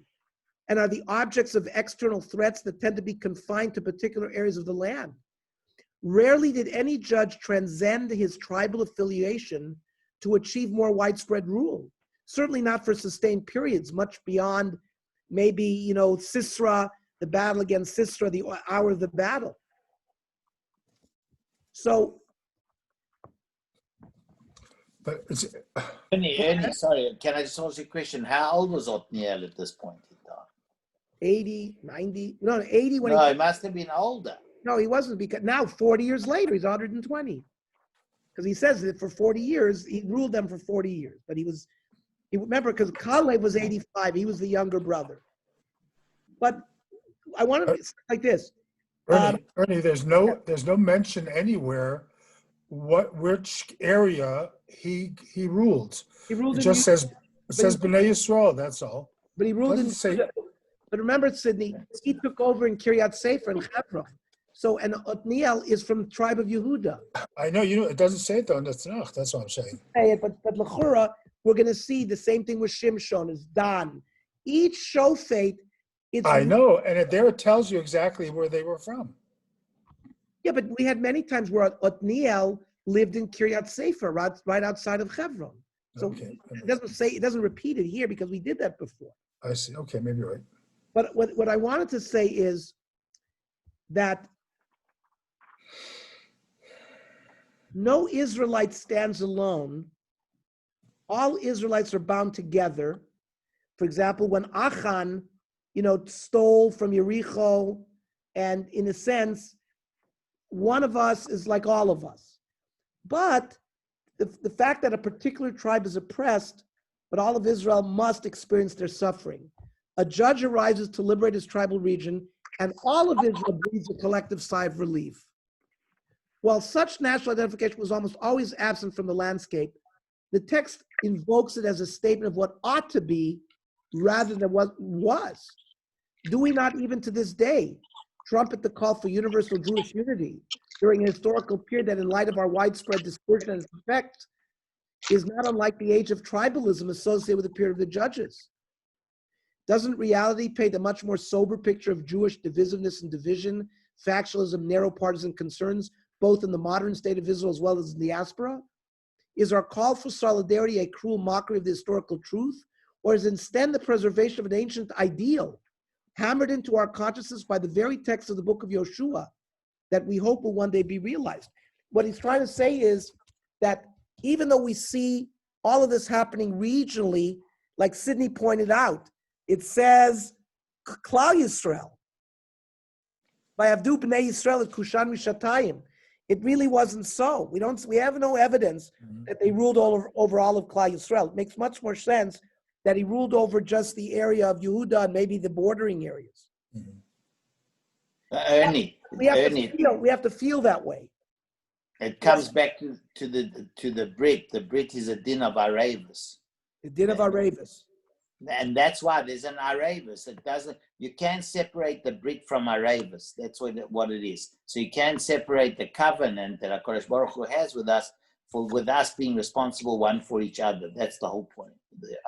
and are the objects of external threats that tend to be confined to particular areas of the land. Rarely did any judge transcend his tribal affiliation to achieve more widespread rule. Certainly not for sustained periods, much beyond maybe, Sisera, the battle against Sisera, the hour of the battle. So, But it's, Ernie, sorry, can I just ask you a question? How old was Othniel at this point in time? 80, 90, no, 80 when No, he must have been older. No, he wasn't, because now 40 years later, he's 120. Because he says that for 40 years, he ruled them for 40 years. But remember, because Caleb was 85, he was the younger brother. But I want to say like this. Ernie, there's no mention anywhere which area he ruled. He ruled It in just says Bnei Yisrael, that's all. But he ruled in Doesn't say- But remember, Sidney, he took over in Kiryat Sefer and Hebron. So, and Othniel is from the tribe of Yehuda. I know, it doesn't say it though in the Tanakh, that's what I'm saying. But L'chura, we're going to see the same thing with Shimshon, is Dan. Each shofet, it's... I know, and there it tells you exactly where they were from. Yeah, but we had many times where Othniel lived in Kiryat Sefer, right outside of Hebron. So Okay. it doesn't repeat it here because we did that before. I see, okay, maybe you're right. But what I wanted to say is that no Israelite stands alone. All Israelites are bound together. For example, when Achan, stole from Yericho, and in a sense, one of us is like all of us. But the fact that a particular tribe is oppressed, but all of Israel must experience their suffering. A judge arises to liberate his tribal region, and all of Israel breathes a collective sigh of relief. While such national identification was almost always absent from the landscape, the text invokes it as a statement of what ought to be rather than what was. Do we not even to this day trumpet the call for universal Jewish unity during a historical period that, in light of our widespread dispersion and its effect, is not unlike the age of tribalism associated with the period of the judges? Doesn't reality paint a much more sober picture of Jewish divisiveness and division, factionalism, narrow partisan concerns, both in the modern state of Israel as well as in the diaspora? Is our call for solidarity a cruel mockery of the historical truth, or is instead the preservation of an ancient ideal hammered into our consciousness by the very text of the book of Yoshua that we hope will one day be realized? What he's trying to say is that even though we see all of this happening regionally, like Sidney pointed out, it says Klal Yisrael. By Avdu B'nai Yisrael at Kushan Mishatayim. It really wasn't so. We have no evidence that they ruled over all of Klal Yisrael. It makes much more sense that he ruled over just the area of Yehuda and maybe the bordering areas. Ernie, We have to feel that way. it comes back to the Brit. The Brit is a din of Aravis. The din of Aravis. And that's why there's an Aravis. You can't separate the Brit from Aravis. That's what it is. So you can't separate the covenant that HaKadosh Baruch Hu has with us with us being responsible one for each other. That's the whole point.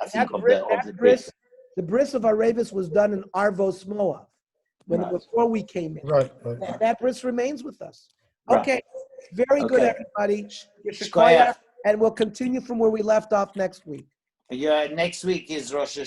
I think of the Brit. The bris of Aravis was done in Arvos Moav, before we came in. Right. That bris remains with us. Right. Okay, very good, Okay. everybody. Shkoyach. And we'll continue from where we left off next week. Yeah, next week is Rosh